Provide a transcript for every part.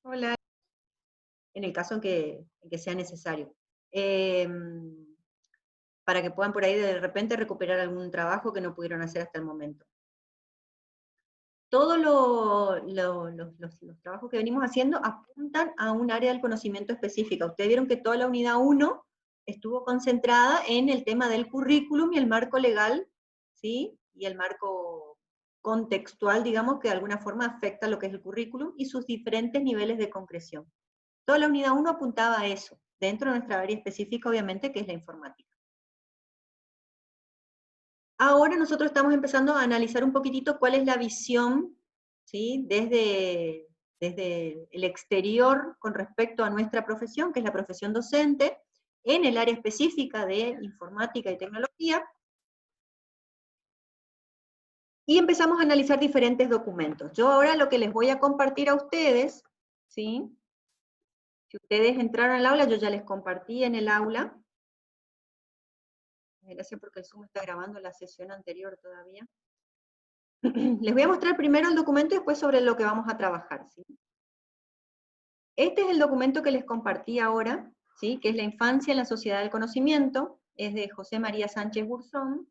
Hola, en el caso en que sea necesario. Eh, para que puedan por ahí de repente recuperar algún trabajo que no pudieron hacer hasta el momento. Todos los trabajos que venimos haciendo apuntan a un área del conocimiento específica. Ustedes vieron que toda la unidad 1 estuvo concentrada en el tema del currículum y el marco legal, ¿sí? Y el marco contextual, digamos, que de alguna forma afecta lo que es el currículum y sus diferentes niveles de concreción. Toda la unidad 1 apuntaba a eso, dentro de nuestra área específica, obviamente, que es la informática. Ahora nosotros estamos empezando a analizar un poquitito cuál es la visión, ¿sí? Desde el exterior con respecto a nuestra profesión, que es la profesión docente, en el área específica de informática y tecnología, y empezamos a analizar diferentes documentos. Yo ahora lo que les voy a compartir a ustedes, ¿sí? Si ustedes entraron al aula, yo ya les compartí en el aula. Gracias porque el Zoom está grabando la sesión anterior todavía. Les voy a mostrar primero el documento y después sobre lo que vamos a trabajar, ¿sí? Este es el documento que les compartí ahora, ¿sí? Que es La infancia en la sociedad del conocimiento, es de José María Sánchez Burzón.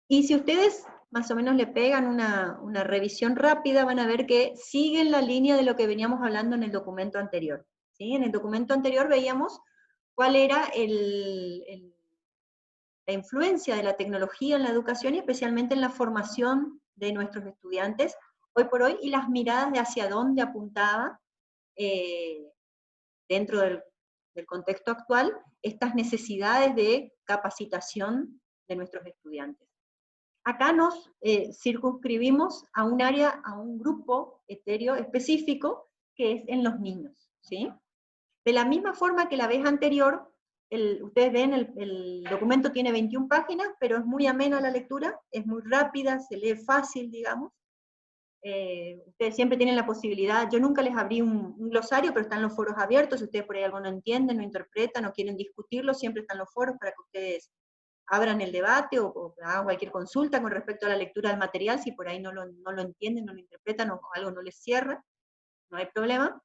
Y si ustedes más o menos le pegan una revisión rápida, van a ver que siguen la línea de lo que veníamos hablando en el documento anterior, ¿sí? En el documento anterior veíamos cuál era la influencia de la tecnología en la educación y especialmente en la formación de nuestros estudiantes hoy por hoy, y las miradas de hacia dónde apuntaba eh, dentro del contexto actual estas necesidades de capacitación de nuestros estudiantes. Acá nos circunscribimos a un área, a un grupo etéreo específico, que es en los niños, ¿sí? De la misma forma que la vez anterior, ustedes ven, el documento tiene 21 páginas, pero es muy amena la lectura, es muy rápida, se lee fácil, digamos. Ustedes siempre tienen la posibilidad, yo nunca les abrí un glosario, pero están los foros abiertos, si ustedes por ahí algo no entienden, no interpretan, o quieren discutirlo, siempre están los foros para que ustedes abran el debate o hagan cualquier consulta con respecto a la lectura del material, si por ahí no lo entienden, no lo interpretan, o algo no les cierra, no hay problema.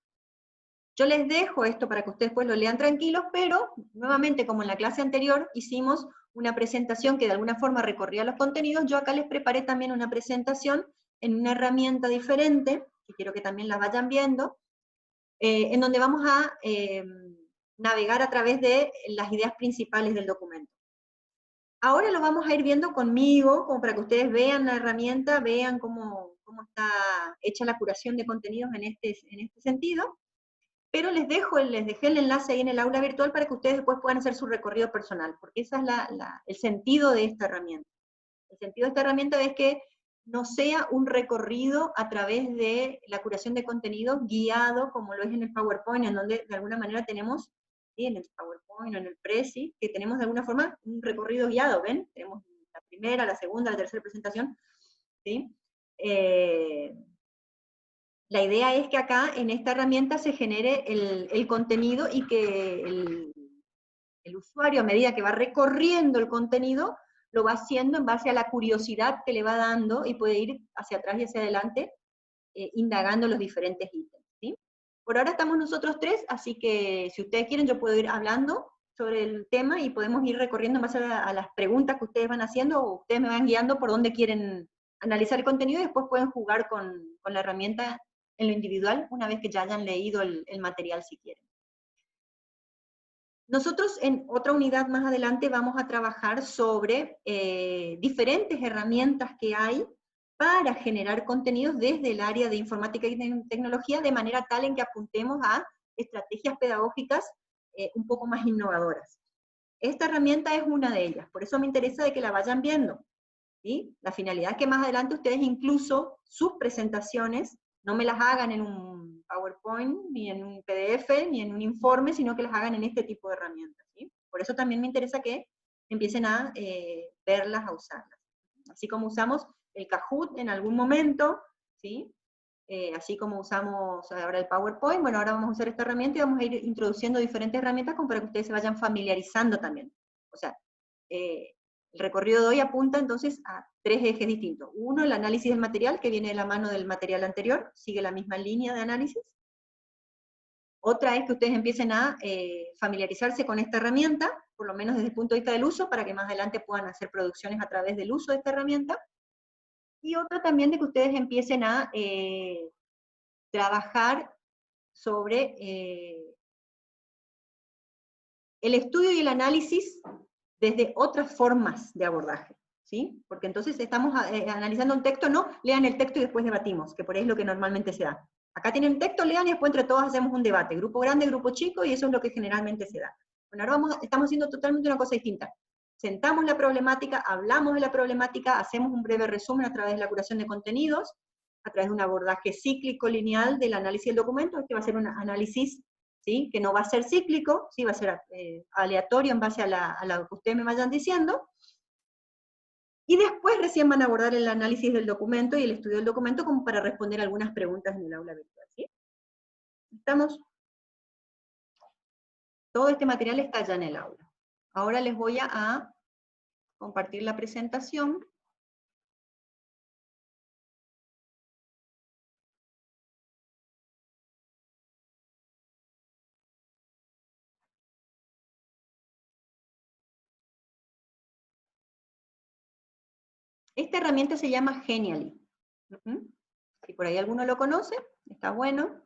Yo les dejo esto para que ustedes pues lo lean tranquilos, pero nuevamente, como en la clase anterior, hicimos una presentación que de alguna forma recorría los contenidos, yo acá les preparé también una presentación en una herramienta diferente, que quiero que también la vayan viendo, en donde vamos a navegar a través de las ideas principales del documento. Ahora lo vamos a ir viendo conmigo, como para que ustedes vean la herramienta, vean cómo está hecha la curación de contenidos en este sentido, pero les dejé el enlace ahí en el aula virtual para que ustedes después puedan hacer su recorrido personal, porque ese es el sentido de esta herramienta. El sentido de esta herramienta es que no sea un recorrido a través de la curación de contenidos guiado, como lo es en el PowerPoint, en donde de alguna manera tenemos, ¿sí? En el PowerPoint o en el Prezi, que tenemos de alguna forma un recorrido guiado, ¿ven? Tenemos la primera, la segunda, la tercera presentación, ¿sí? La idea es que acá, en esta herramienta, se genere el contenido y que el usuario, a medida que va recorriendo el contenido, lo va haciendo en base a la curiosidad que le va dando y puede ir hacia atrás y hacia adelante, indagando los diferentes ítems, ¿sí? Por ahora estamos nosotros tres, así que si ustedes quieren yo puedo ir hablando sobre el tema y podemos ir recorriendo en base a las preguntas que ustedes van haciendo, o ustedes me van guiando por dónde quieren analizar el contenido y después pueden jugar con la herramienta en lo individual una vez que ya hayan leído el material si quieren. Nosotros en otra unidad más adelante vamos a trabajar sobre diferentes herramientas que hay para generar contenidos desde el área de informática y tecnología, de manera tal en que apuntemos a estrategias pedagógicas un poco más innovadoras. Esta herramienta es una de ellas, por eso me interesa de que la vayan viendo, ¿sí? La finalidad es que más adelante ustedes incluso sus presentaciones no me las hagan en un PowerPoint, ni en un PDF, ni en un informe, sino que las hagan en este tipo de herramientas, ¿sí? Por eso también me interesa que empiecen a verlas, a usarlas. Así como usamos el Kahoot en algún momento, ¿sí? Así como usamos ahora el PowerPoint, bueno, ahora vamos a usar esta herramienta y vamos a ir introduciendo diferentes herramientas como para que ustedes se vayan familiarizando también. O sea, El recorrido de hoy apunta entonces a 3 ejes distintos. Uno, el análisis del material, que viene de la mano del material anterior, sigue la misma línea de análisis. Otra es que ustedes empiecen a familiarizarse con esta herramienta, por lo menos desde el punto de vista del uso, para que más adelante puedan hacer producciones a través del uso de esta herramienta. Y otra también de que ustedes empiecen a trabajar sobre el estudio y el análisis desde otras formas de abordaje, ¿sí? Porque entonces estamos analizando un texto, no, lean el texto y después debatimos, que por ahí es lo que normalmente se da. Acá tienen el texto, lean y después entre todos hacemos un debate, grupo grande, grupo chico, y eso es lo que generalmente se da. Bueno, ahora estamos haciendo totalmente una cosa distinta. Sentamos la problemática, hablamos de la problemática, hacemos un breve resumen a través de la curación de contenidos, a través de un abordaje cíclico lineal del análisis del documento. Este va a ser un análisis, ¿sí?, que no va a ser cíclico, ¿sí?, va a ser aleatorio en base a lo que ustedes me vayan diciendo, y después recién van a abordar el análisis del documento y el estudio del documento como para responder algunas preguntas en el aula virtual, ¿sí? ¿Estamos? Todo este material está ya en el aula. Ahora les voy a compartir la presentación. Esta herramienta se llama Genially. Si por ahí alguno lo conoce, está bueno.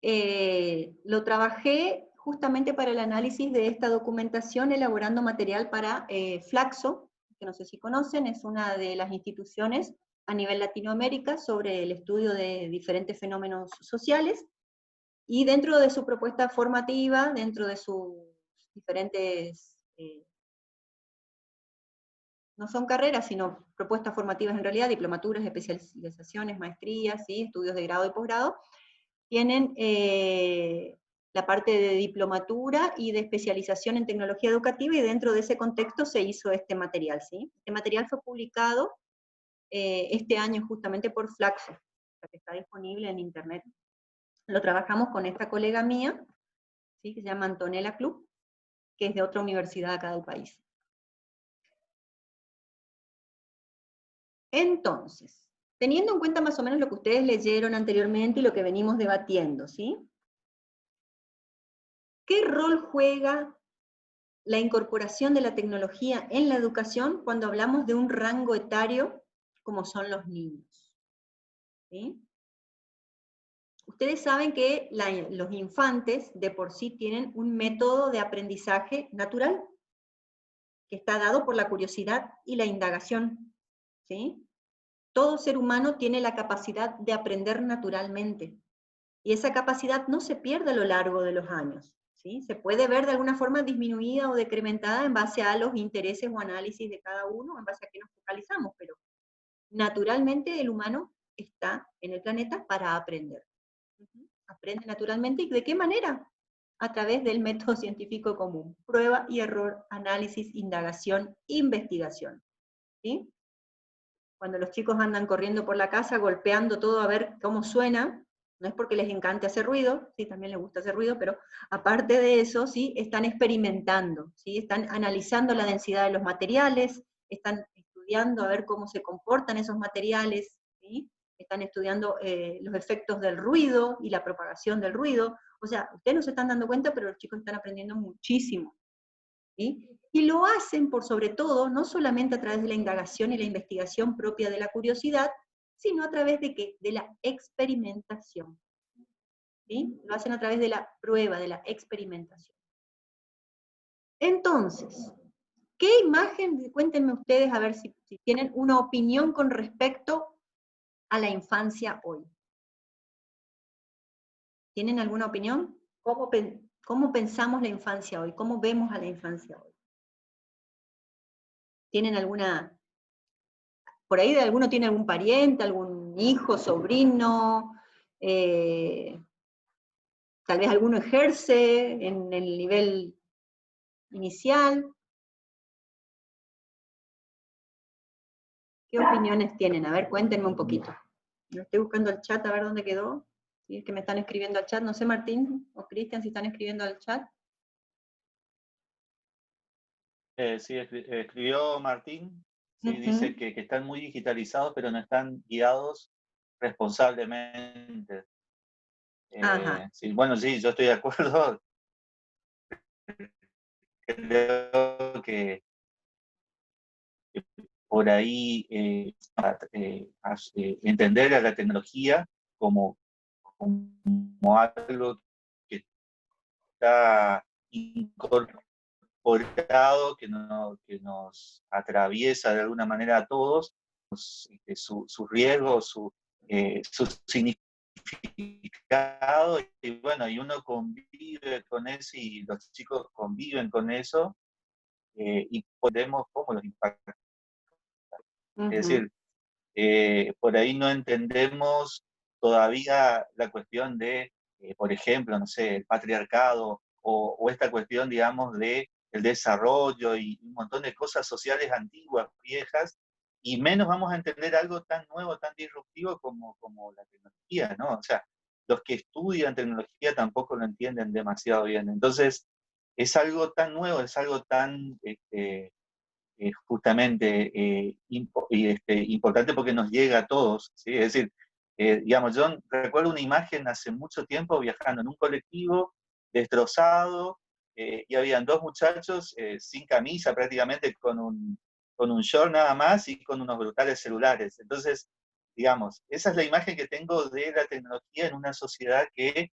Lo trabajé justamente para el análisis de esta documentación, elaborando material para Flaxo, que no sé si conocen, es una de las instituciones a nivel Latinoamérica sobre el estudio de diferentes fenómenos sociales, y dentro de su propuesta formativa, dentro de sus diferentes, no son carreras, sino propuestas formativas en realidad, diplomaturas, especializaciones, maestrías, ¿sí?, estudios de grado y posgrado, tienen la parte de diplomatura y de especialización en tecnología educativa, y dentro de ese contexto se hizo este material, ¿sí? Este material fue publicado este año justamente por Flaxo, que está disponible en internet. Lo trabajamos con esta colega mía, ¿sí?, que se llama Antonella Club, que es de otra universidad acá del país. Entonces, teniendo en cuenta más o menos lo que ustedes leyeron anteriormente y lo que venimos debatiendo, ¿sí?, ¿qué rol juega la incorporación de la tecnología en la educación cuando hablamos de un rango etario como son los niños? ¿Sí? Ustedes saben que los infantes de por sí tienen un método de aprendizaje natural, que está dado por la curiosidad y la indagación, ¿sí? Todo ser humano tiene la capacidad de aprender naturalmente, y esa capacidad no se pierde a lo largo de los años, ¿sí? Se puede ver de alguna forma disminuida o decrementada en base a los intereses o análisis de cada uno, en base a qué nos focalizamos, pero naturalmente el humano está en el planeta para aprender. Aprende naturalmente, ¿y de qué manera? A través del método científico común: prueba y error, análisis, indagación, investigación, ¿sí? Cuando los chicos andan corriendo por la casa, golpeando todo a ver cómo suena, no es porque les encante hacer ruido, sí, también les gusta hacer ruido, pero aparte de eso, sí, están experimentando, sí, están analizando la densidad de los materiales, están estudiando a ver cómo se comportan esos materiales, ¿sí? Están estudiando los efectos del ruido y la propagación del ruido. O sea, ustedes no se están dando cuenta, pero los chicos están aprendiendo muchísimo, ¿sí? Y lo hacen por sobre todo, no solamente a través de la indagación y la investigación propia de la curiosidad, sino a través de ¿qué? De la experimentación, ¿sí? Lo hacen a través de la prueba, de la experimentación. Entonces, ¿qué imagen? Cuéntenme ustedes a ver si tienen una opinión con respecto a la infancia hoy. ¿Tienen alguna opinión? ¿Cómo pensamos la infancia hoy? ¿Cómo vemos a la infancia hoy? ¿Tienen alguna, por ahí de alguno tiene algún pariente, algún hijo, sobrino, tal vez alguno ejerce en el nivel inicial? ¿Qué opiniones tienen? A ver, cuéntenme un poquito. Yo estoy buscando el chat a ver dónde quedó. Si es que me están escribiendo al chat, no sé, Martín o Cristian, si están escribiendo al chat. Sí, escribió Martín, sí, dice Ujú. que están muy digitalizados, pero no están guiados responsablemente. Ajá. Sí, bueno, sí, yo estoy de acuerdo. Creo que por ahí entender a la tecnología como, como algo que está incorporado, que nos atraviesa de alguna manera a todos, sus riesgos, su significado, y bueno, y uno convive con eso y los chicos conviven con eso, y podemos cómo los impacta. Es Ujú. decir, por ahí no entendemos todavía la cuestión de, por ejemplo, no sé, el patriarcado o esta cuestión, digamos, de el desarrollo y un montón de cosas sociales antiguas, viejas, y menos vamos a entender algo tan nuevo, tan disruptivo como la tecnología, ¿no? O sea, los que estudian tecnología tampoco lo entienden demasiado bien. Entonces, es algo tan nuevo, es algo tan justamente importante porque nos llega a todos, ¿sí? Es decir, digamos, yo recuerdo una imagen hace mucho tiempo viajando en un colectivo destrozado, y habían dos muchachos sin camisa prácticamente con un short nada más y con unos brutales celulares. Entonces, digamos, esa es la imagen que tengo de la tecnología en una sociedad que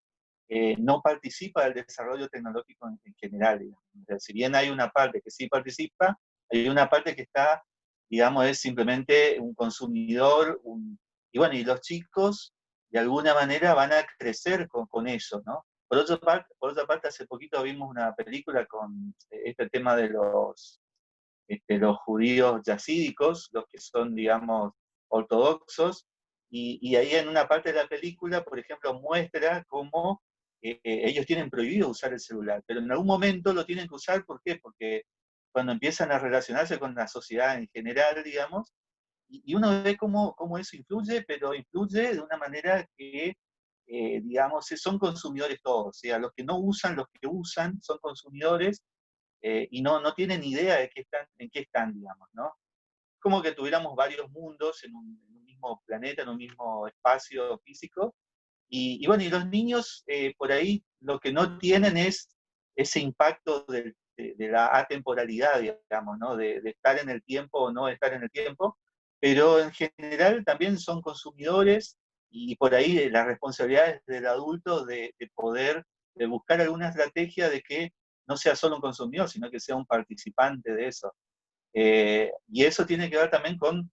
no participa del desarrollo tecnológico en general. Digamos. O sea, si bien hay una parte que sí participa, hay una parte que está, digamos, es simplemente un consumidor, y bueno, y los chicos de alguna manera van a crecer con eso, ¿no? Por otra parte, hace poquito vimos una película con este tema de los judíos yacídicos, los que son, digamos, ortodoxos, y ahí en una parte de la película, por ejemplo, muestra cómo ellos tienen prohibido usar el celular, pero en algún momento lo tienen que usar, ¿por qué? Porque cuando empiezan a relacionarse con la sociedad en general, digamos, y uno ve cómo eso influye, pero influye de una manera que, digamos, son consumidores todos, o sea, los que no usan, los que usan, son consumidores, y no tienen idea de en qué están, digamos, ¿no? Como que tuviéramos varios mundos en un mismo planeta, en un mismo espacio físico, y bueno, y los niños por ahí lo que no tienen es ese impacto de la atemporalidad, digamos, ¿no? De estar en el tiempo o no estar en el tiempo, pero en general también son consumidores y por ahí las responsabilidades del adulto de poder de buscar alguna estrategia de que no sea solo un consumidor, sino que sea un participante de eso. Y eso tiene que ver también con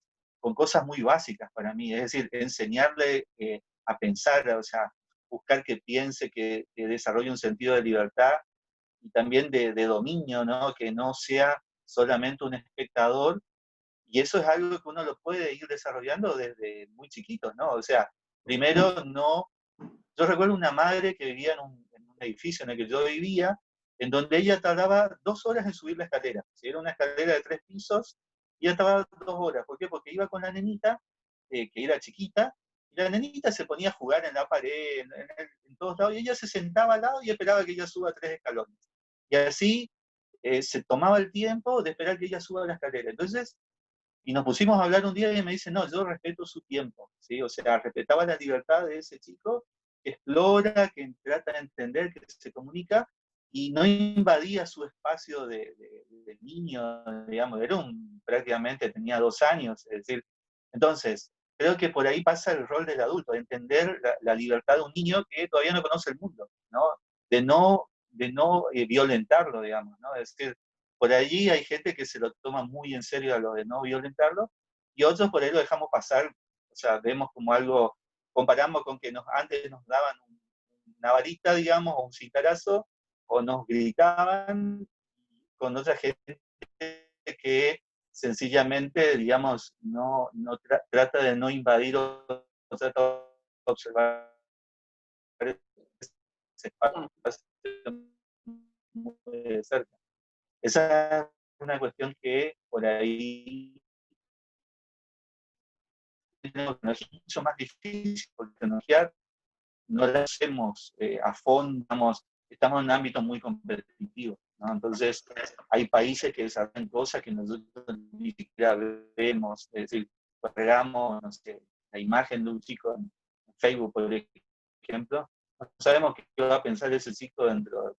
cosas muy básicas para mí, es decir, enseñarle a pensar, o sea, buscar que piense, que desarrolle un sentido de libertad y también de dominio, ¿no? Que no sea solamente un espectador, y eso es algo que uno lo puede ir desarrollando desde muy chiquito, ¿no? O sea, primero no, yo recuerdo una madre que vivía en un edificio en el que yo vivía, en donde ella tardaba 2 horas en subir la escalera. Si era una escalera de 3 pisos, y ella tardaba 2 horas. ¿Por qué? Porque iba con la nenita, que era chiquita, y la nenita se ponía a jugar en la pared, en todos lados, y ella se sentaba al lado y esperaba que ella suba 3 escalones. Y así se tomaba el tiempo de esperar que ella suba la escalera. Entonces, y nos pusimos a hablar un día y me dice, no, yo respeto su tiempo, ¿sí? O sea, respetaba la libertad de ese chico, que explora, que trata de entender, que se comunica, y no invadía su espacio de niño, digamos, prácticamente tenía 2 años, es decir, entonces, creo que por ahí pasa el rol del adulto, de entender la libertad de un niño que todavía no conoce el mundo, ¿no? De no violentarlo, digamos, ¿no? Es decir, por allí hay gente que se lo toma muy en serio a lo de no violentarlo, y otros por ahí lo dejamos pasar, o sea, vemos como algo, comparamos con que antes nos daban una varita, digamos, o un cintarazo, o nos gritaban, con otra gente que sencillamente, digamos, trata de no invadir o trata de observar ese Claro. espacio muy de cerca. Esa es una cuestión que por ahí no es mucho más difícil, porque tecnología no la hacemos a fondo, estamos en un ámbito muy competitivo, ¿no? Entonces, hay países que desarrollan cosas que nosotros ni siquiera vemos, es decir, pegamos, no sé, la imagen de un chico en Facebook, por ejemplo, no sabemos qué va a pensar ese chico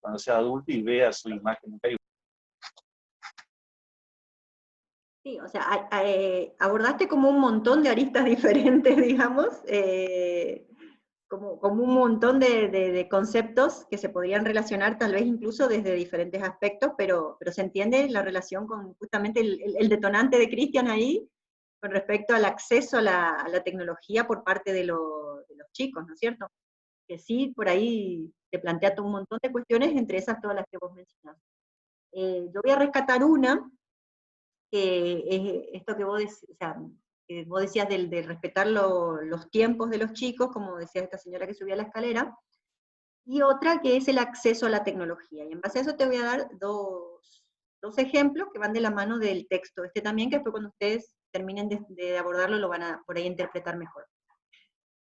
cuando sea adulto y vea su imagen en Facebook. Sí, o sea, abordaste como un montón de aristas diferentes, digamos, como un montón de conceptos que se podrían relacionar tal vez incluso desde diferentes aspectos, pero se entiende la relación con justamente el detonante de Cristian ahí, con respecto al acceso a la tecnología por parte de los chicos, ¿no es cierto? Que sí, por ahí te plantea todo un montón de cuestiones, entre esas todas las que vos mencionaste. Yo voy a rescatar una, que es esto que vos, o sea, que vos decías de respetar los tiempos de los chicos, como decía esta señora que subía la escalera, y otra que es el acceso a la tecnología. Y en base a eso te voy a dar dos ejemplos que van de la mano del texto este también, que después cuando ustedes terminen de abordarlo lo van a por ahí interpretar mejor.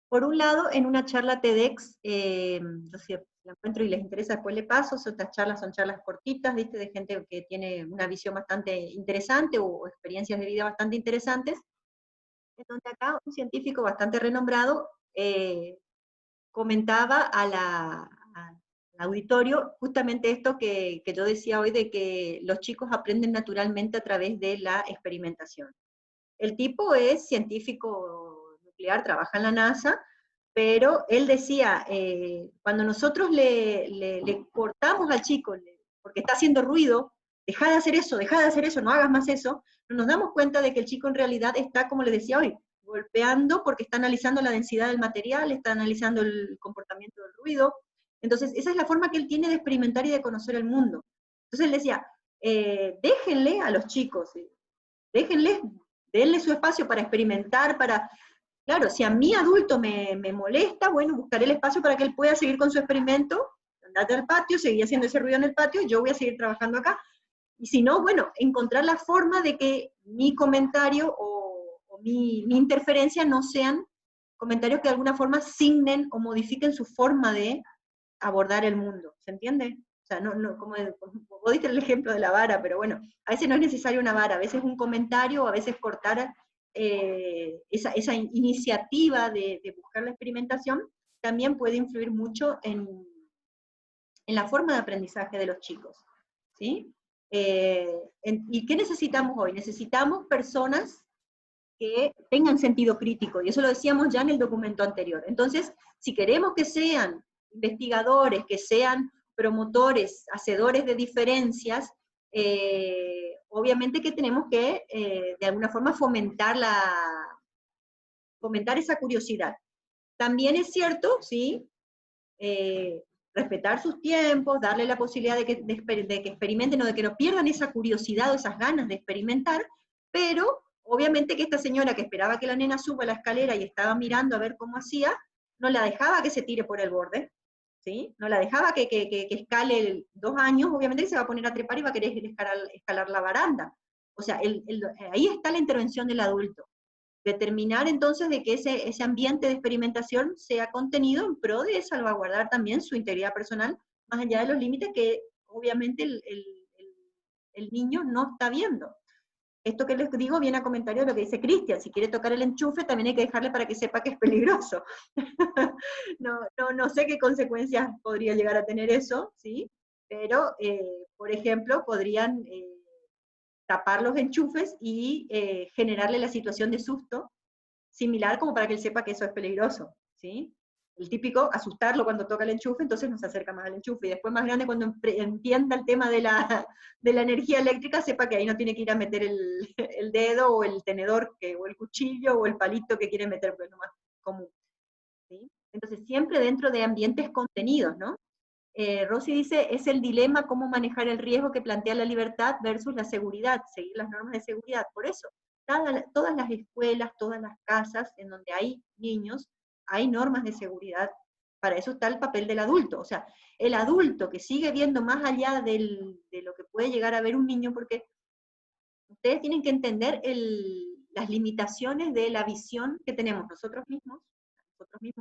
Por un lado, en una charla TEDx, no sé si la encuentro y les interesa, después le paso, estas charlas son charlas cortitas, ¿viste? De gente que tiene una visión bastante interesante o experiencias de vida bastante interesantes, en donde acá un científico bastante renombrado comentaba al auditorio justamente esto que yo decía hoy, de que los chicos aprenden naturalmente a través de la experimentación. El tipo es científico nuclear, trabaja en la NASA, pero él decía, cuando nosotros le cortamos al chico, porque está haciendo ruido, deja de hacer eso, no hagas más eso, no nos damos cuenta de que el chico en realidad está, como le decía hoy, golpeando porque está analizando la densidad del material, está analizando el comportamiento del ruido. Entonces, esa es la forma que él tiene de experimentar y de conocer el mundo. Entonces él decía, déjenle a los chicos, déjenle, denle su espacio para experimentar, claro, si a mí adulto me molesta, bueno, buscaré el espacio para que él pueda seguir con su experimento, andate al patio, seguir haciendo ese ruido en el patio, yo voy a seguir trabajando acá. Y si no, bueno, encontrar la forma de que mi comentario o mi interferencia no sean comentarios que de alguna forma signen o modifiquen su forma de abordar el mundo, ¿se entiende? O sea, como vos diste el ejemplo de la vara, pero bueno, a veces no es necesario una vara, a veces un comentario, a veces cortar esa iniciativa de buscar la experimentación, también puede influir mucho en la forma de aprendizaje de los chicos, ¿sí? ¿Y qué necesitamos hoy? Necesitamos personas que tengan sentido crítico, y eso lo decíamos ya en el documento anterior. Entonces, si queremos que sean investigadores, que sean promotores, hacedores de diferencias, obviamente que tenemos que, de alguna forma, fomentar esa curiosidad. También es cierto, ¿sí? Respetar sus tiempos, darle la posibilidad de que experimenten o de que no pierdan esa curiosidad o esas ganas de experimentar, pero obviamente que esta señora que esperaba que la nena suba la escalera y estaba mirando a ver cómo hacía, no la dejaba que se tire por el borde, ¿sí? No la dejaba que escale 2 años, obviamente que se va a poner a trepar y va a querer escalar la baranda. O sea, ahí está la intervención del adulto. Determinar entonces de que ese ambiente de experimentación sea contenido en pro de salvaguardar también su integridad personal, más allá de los límites que obviamente el niño no está viendo. Esto que les digo viene a comentario de lo que dice Cristian, si quiere tocar el enchufe también hay que dejarle para que sepa que es peligroso. No sé qué consecuencias podría llegar a tener eso, ¿sí? Pero, por ejemplo, podrían tapar los enchufes y generarle la situación de susto, similar como para que él sepa que eso es peligroso, ¿sí? El típico, asustarlo cuando toca el enchufe, entonces nos acerca más al enchufe, y después más grande cuando entienda el tema de la energía eléctrica, sepa que ahí no tiene que ir a meter el dedo, o el tenedor, o el cuchillo, o el palito que quiere meter, pues lo más común, ¿sí? Entonces siempre dentro de ambientes contenidos, ¿no? Rosy dice, es el dilema cómo manejar el riesgo que plantea la libertad versus la seguridad, seguir las normas de seguridad. Por eso, todas las escuelas, todas las casas en donde hay niños, hay normas de seguridad. Para eso está el papel del adulto. O sea, el adulto que sigue viendo más allá de lo que puede llegar a ver un niño, porque ustedes tienen que entender las limitaciones de la visión que tenemos nosotros mismos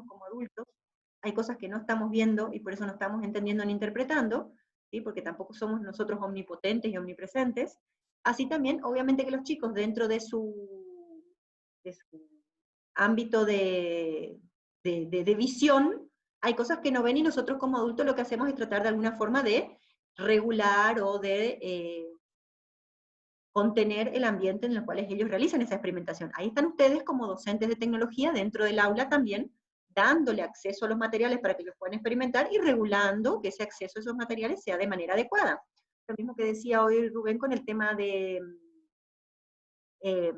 como adultos. Hay cosas que no estamos viendo y por eso no estamos entendiendo ni interpretando, ¿sí? Porque tampoco somos nosotros omnipotentes y omnipresentes. Así también, obviamente que los chicos dentro de su ámbito de visión, hay cosas que no ven y nosotros como adultos lo que hacemos es tratar de alguna forma de regular o de contener el ambiente en el cual ellos realizan esa experimentación. Ahí están ustedes como docentes de tecnología dentro del aula también, dándole acceso a los materiales para que ellos puedan experimentar y regulando que ese acceso a esos materiales sea de manera adecuada. Lo mismo que decía hoy Rubén con el tema de eh,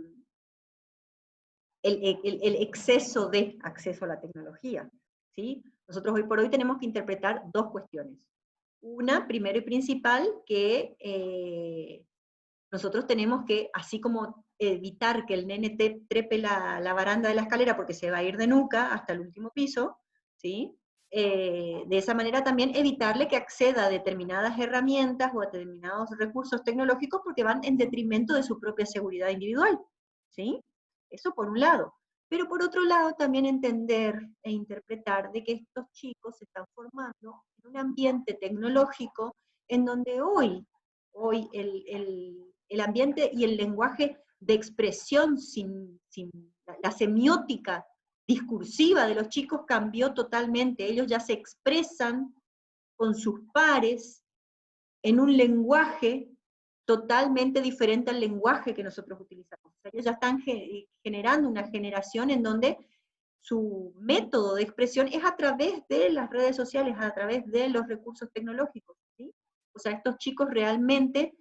el exceso de acceso a la tecnología, ¿sí? Nosotros hoy por hoy tenemos que interpretar dos cuestiones. Una, primero y principal, que nosotros tenemos que, así como evitar que el nene trepe la baranda de la escalera porque se va a ir de nuca hasta el último piso, ¿sí? De esa manera también evitarle que acceda a determinadas herramientas o a determinados recursos tecnológicos porque van en detrimento de su propia seguridad individual, ¿sí? Eso por un lado. Pero por otro lado también entender e interpretar de que estos chicos se están formando en un ambiente tecnológico en donde hoy el ambiente y el lenguaje de expresión sin la semiótica discursiva de los chicos cambió totalmente. Ellos ya se expresan con sus pares en un lenguaje totalmente diferente al lenguaje que nosotros utilizamos. O sea, ellos ya están generando una generación en donde su método de expresión es a través de las redes sociales, a través de los recursos tecnológicos, ¿sí? O sea, estos chicos realmente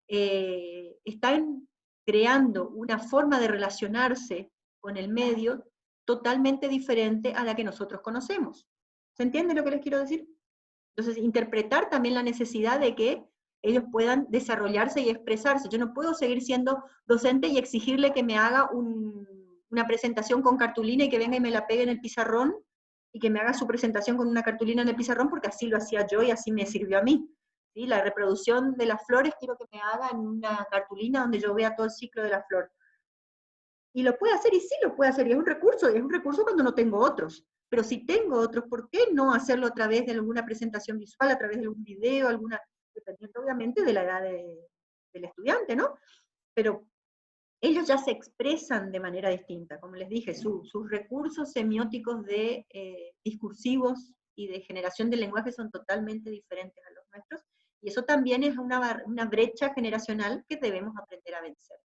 están creando una forma de relacionarse con el medio totalmente diferente a la que nosotros conocemos. ¿Se entiende lo que les quiero decir? Entonces, interpretar también la necesidad de que ellos puedan desarrollarse y expresarse. Yo no puedo seguir siendo docente y exigirle que me haga una presentación con cartulina y que venga y me la pegue en el pizarrón, y que me haga su presentación con una cartulina en el pizarrón, porque así lo hacía yo y así me sirvió a mí. ¿Sí? La reproducción de las flores quiero que me haga en una cartulina donde yo vea todo el ciclo de la flor. Y lo puede hacer, y sí lo puede hacer, y es un recurso cuando no tengo otros. Pero si tengo otros, ¿por qué no hacerlo a través de alguna presentación visual, a través de algún video, dependiendo obviamente de la edad del estudiante, ¿no? Pero ellos ya se expresan de manera distinta, como les dije, sus recursos semióticos discursivos y de generación del lenguaje son totalmente diferentes a los nuestros, y eso también es una brecha generacional que debemos aprender a vencer.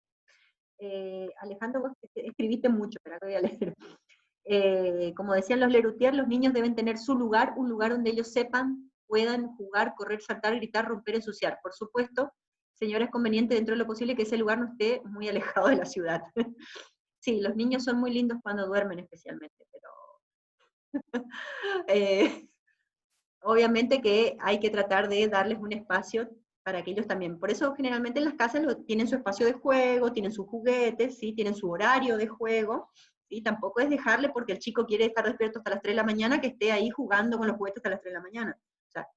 Alejandro, vos escribiste mucho, pero lo voy a leer. Como decían los Lerutier, los niños deben tener su lugar, un lugar donde ellos sepan, puedan jugar, correr, saltar, gritar, romper, ensuciar. Por supuesto, señora, es conveniente dentro de lo posible que ese lugar no esté muy alejado de la ciudad. Sí, los niños son muy lindos cuando duermen especialmente, pero obviamente que hay que tratar de darles un espacio para que ellos también. Por eso generalmente en las casas tienen su espacio de juego, tienen sus juguetes, ¿sí? Tienen su horario de juego, ¿sí? Tampoco es dejarle porque el chico quiere estar despierto hasta las 3 de la mañana que esté ahí jugando con los juguetes hasta las 3 de la mañana. O sea,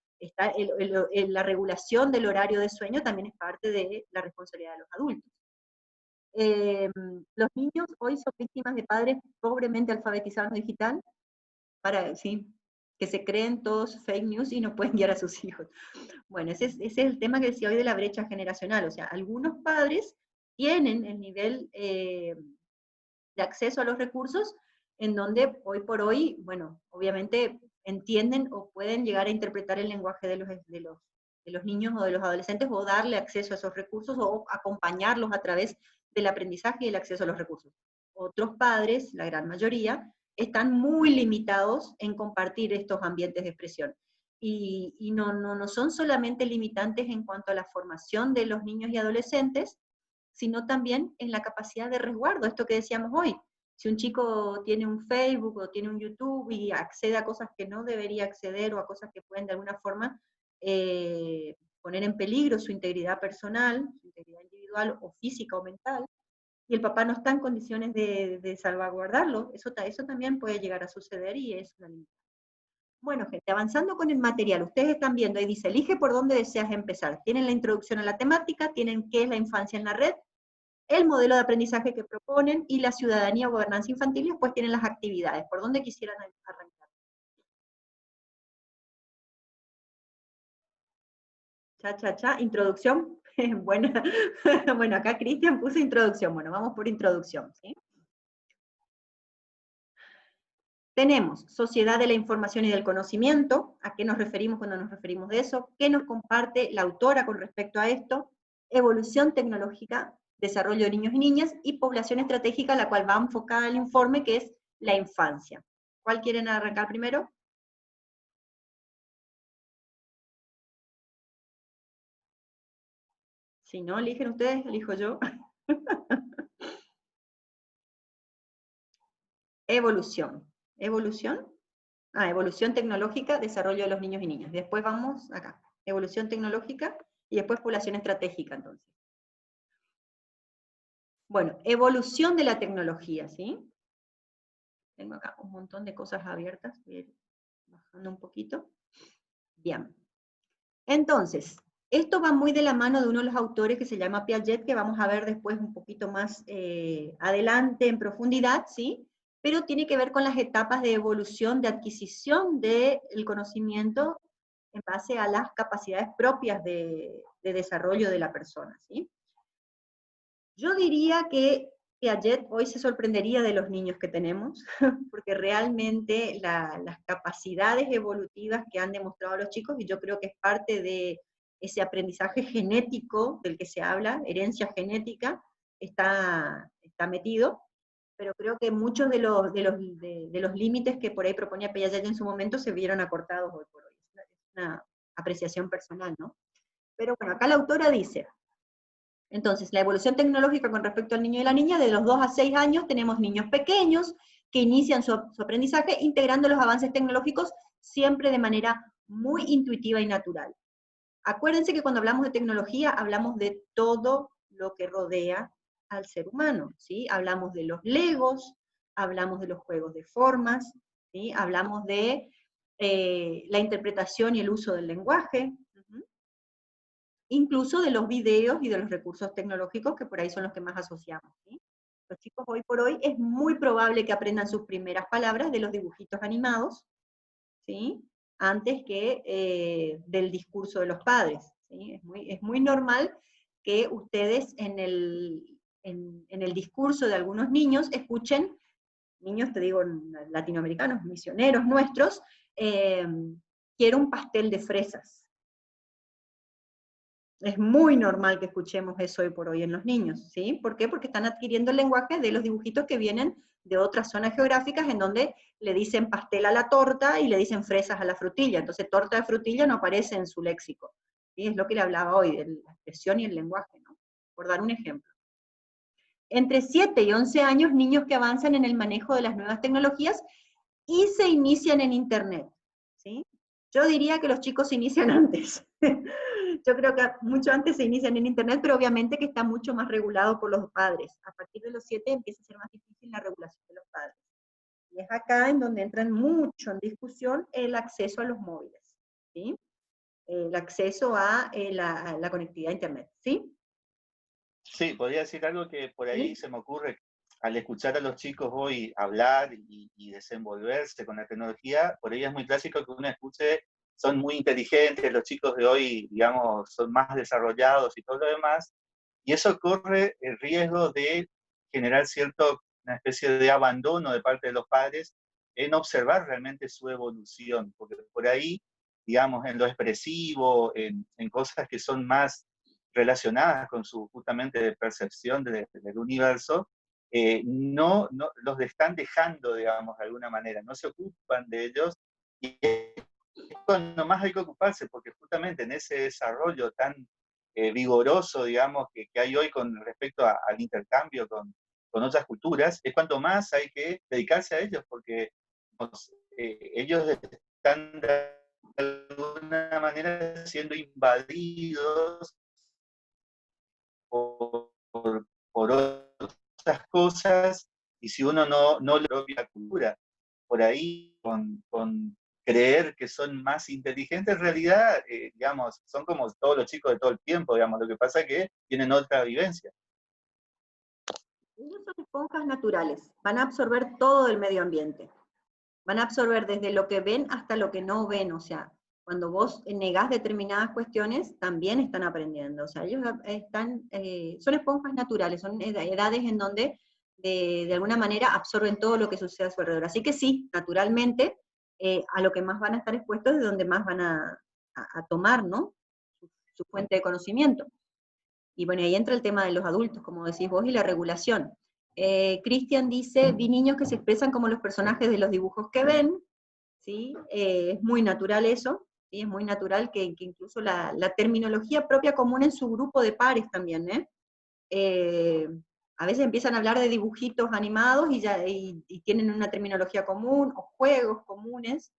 la regulación del horario de sueño también es parte de la responsabilidad de los adultos. Los niños hoy son víctimas de padres pobremente alfabetizados en digital, sí, que se creen todos fake news y no pueden guiar a sus hijos. Bueno, ese es el tema que decía hoy de la brecha generacional. O sea, algunos padres tienen el nivel de acceso a los recursos en donde hoy por hoy, bueno, obviamente entienden o pueden llegar a interpretar el lenguaje de los niños o de los adolescentes, o darle acceso a esos recursos, o acompañarlos a través del aprendizaje y el acceso a los recursos. Otros padres, la gran mayoría, están muy limitados en compartir estos ambientes de expresión. Y no son solamente limitantes en cuanto a la formación de los niños y adolescentes, sino también en la capacidad de resguardo, esto que decíamos hoy. Si un chico tiene un Facebook o tiene un YouTube y accede a cosas que no debería acceder, o a cosas que pueden de alguna forma poner en peligro su integridad personal, su integridad individual o física o mental, y el papá no está en condiciones de salvaguardarlo, eso también puede llegar a suceder y es una limitación. Bueno, gente, avanzando con el material, ustedes están viendo, ahí dice, elige por dónde deseas empezar. Tienen la introducción a la temática, tienen qué es la infancia en la red, el modelo de aprendizaje que proponen, y la ciudadanía o gobernanza infantil, y después tienen las actividades. ¿Por dónde quisieran arrancar? Introducción. Buena. Bueno, acá Cristian puso introducción. Bueno, vamos por introducción, ¿sí? Tenemos sociedad de la información y del conocimiento. ¿A qué nos referimos cuando nos referimos de eso? ¿Qué nos comparte la autora con respecto a esto? Evolución tecnológica, desarrollo de niños y niñas, y población estratégica, la cual va enfocada al informe, que es la infancia. ¿Cuál quieren arrancar primero? Si no, eligen ustedes, elijo yo. Evolución. ¿Evolución? Ah, evolución tecnológica, desarrollo de los niños y niñas. Después vamos acá. Evolución tecnológica y después población estratégica, entonces. Bueno, evolución de la tecnología, ¿sí? Tengo acá un montón de cosas abiertas. Voy a ir bajando un poquito. Bien. Entonces, esto va muy de la mano de uno de los autores que se llama Piaget, que vamos a ver después un poquito más adelante en profundidad, ¿sí? Pero tiene que ver con las etapas de evolución, de adquisición del conocimiento en base a las capacidades propias de desarrollo de la persona, ¿sí? Yo diría que Piaget hoy se sorprendería de los niños que tenemos, porque realmente las capacidades evolutivas que han demostrado los chicos, y yo creo que es parte de ese aprendizaje genético del que se habla, herencia genética, está metido, pero creo que muchos de los límites que por ahí proponía Piaget en su momento se vieron acortados hoy por hoy. Es una apreciación personal, ¿no? Pero bueno, acá la autora dice, entonces, la evolución tecnológica con respecto al niño y la niña, de los 2 a 6 años tenemos niños pequeños que inician su aprendizaje integrando los avances tecnológicos siempre de manera muy intuitiva y natural. Acuérdense que cuando hablamos de tecnología, hablamos de todo lo que rodea al ser humano, ¿sí? Hablamos de los legos, hablamos de los juegos de formas, ¿sí? Hablamos de la interpretación y el uso del lenguaje, incluso de los videos y de los recursos tecnológicos que por ahí son los que más asociamos, ¿sí? Los chicos hoy por hoy es muy probable que aprendan sus primeras palabras de los dibujitos animados, ¿sí? Antes que del discurso de los padres, ¿sí? Es muy normal que ustedes en el discurso de algunos niños escuchen, niños, te digo, latinoamericanos, misioneros nuestros, quiero un pastel de fresas. Es muy normal que escuchemos eso hoy por hoy en los niños, ¿sí? ¿Por qué? Porque están adquiriendo el lenguaje de los dibujitos que vienen de otras zonas geográficas en donde le dicen pastel a la torta y le dicen fresas a la frutilla. Entonces, torta de frutilla no aparece en su léxico. Y es lo que le hablaba hoy, de la expresión y el lenguaje, ¿no? Por dar un ejemplo. Entre 7 y 11 años, niños que avanzan en el manejo de las nuevas tecnologías y se inician en Internet, ¿sí? Yo diría que los chicos se inician antes. Yo creo que mucho antes se inician en Internet, pero obviamente que está mucho más regulado por los padres. A partir de los 7 empieza a ser más difícil la regulación de los padres. Y es acá en donde entran mucho en discusión el acceso a los móviles, ¿sí? El acceso a la conectividad a Internet, ¿sí? Sí, podría decir algo que por ahí ¿Sí? se me ocurre al escuchar a los chicos hoy hablar y desenvolverse con la tecnología. Por ahí es muy clásico que uno escuche, son muy inteligentes, los chicos de hoy, digamos, son más desarrollados y todo lo demás, y eso corre el riesgo de generar una especie de abandono de parte de los padres en observar realmente su evolución, porque por ahí, digamos, en lo expresivo, en cosas que son más relacionadas con su justamente percepción del universo, no los están dejando, digamos, de alguna manera, no se ocupan de ellos, y cuando más hay que ocuparse, porque justamente en ese desarrollo tan vigoroso, digamos, que hay hoy con respecto al intercambio con otras culturas, es cuanto más hay que dedicarse a ellos, porque ellos están de alguna manera siendo invadidos por otras cosas, y si uno no le propia cultura, por ahí con creer que son más inteligentes, en realidad, digamos, son como todos los chicos de todo el tiempo, digamos, lo que pasa es que tienen otra vivencia. Ellos son esponjas naturales, van a absorber todo el medio ambiente. Van a absorber desde lo que ven hasta lo que no ven, o sea, Cuando vos negás determinadas cuestiones, también están aprendiendo. O sea, ellos son esponjas naturales, son edades en donde de alguna manera absorben todo lo que sucede a su alrededor. Así que sí, naturalmente, a lo que más van a estar expuestos es de donde más van a tomar, ¿no? Su fuente de conocimiento. Y bueno, ahí entra el tema de los adultos, como decís vos, y la regulación. Cristian dice, vi niños que se expresan como los personajes de los dibujos que ven, ¿sí? Es muy natural eso, ¿sí? Es muy natural que incluso la terminología propia común en su grupo de pares también, a veces empiezan a hablar de dibujitos animados y tienen una terminología común, o juegos comunes,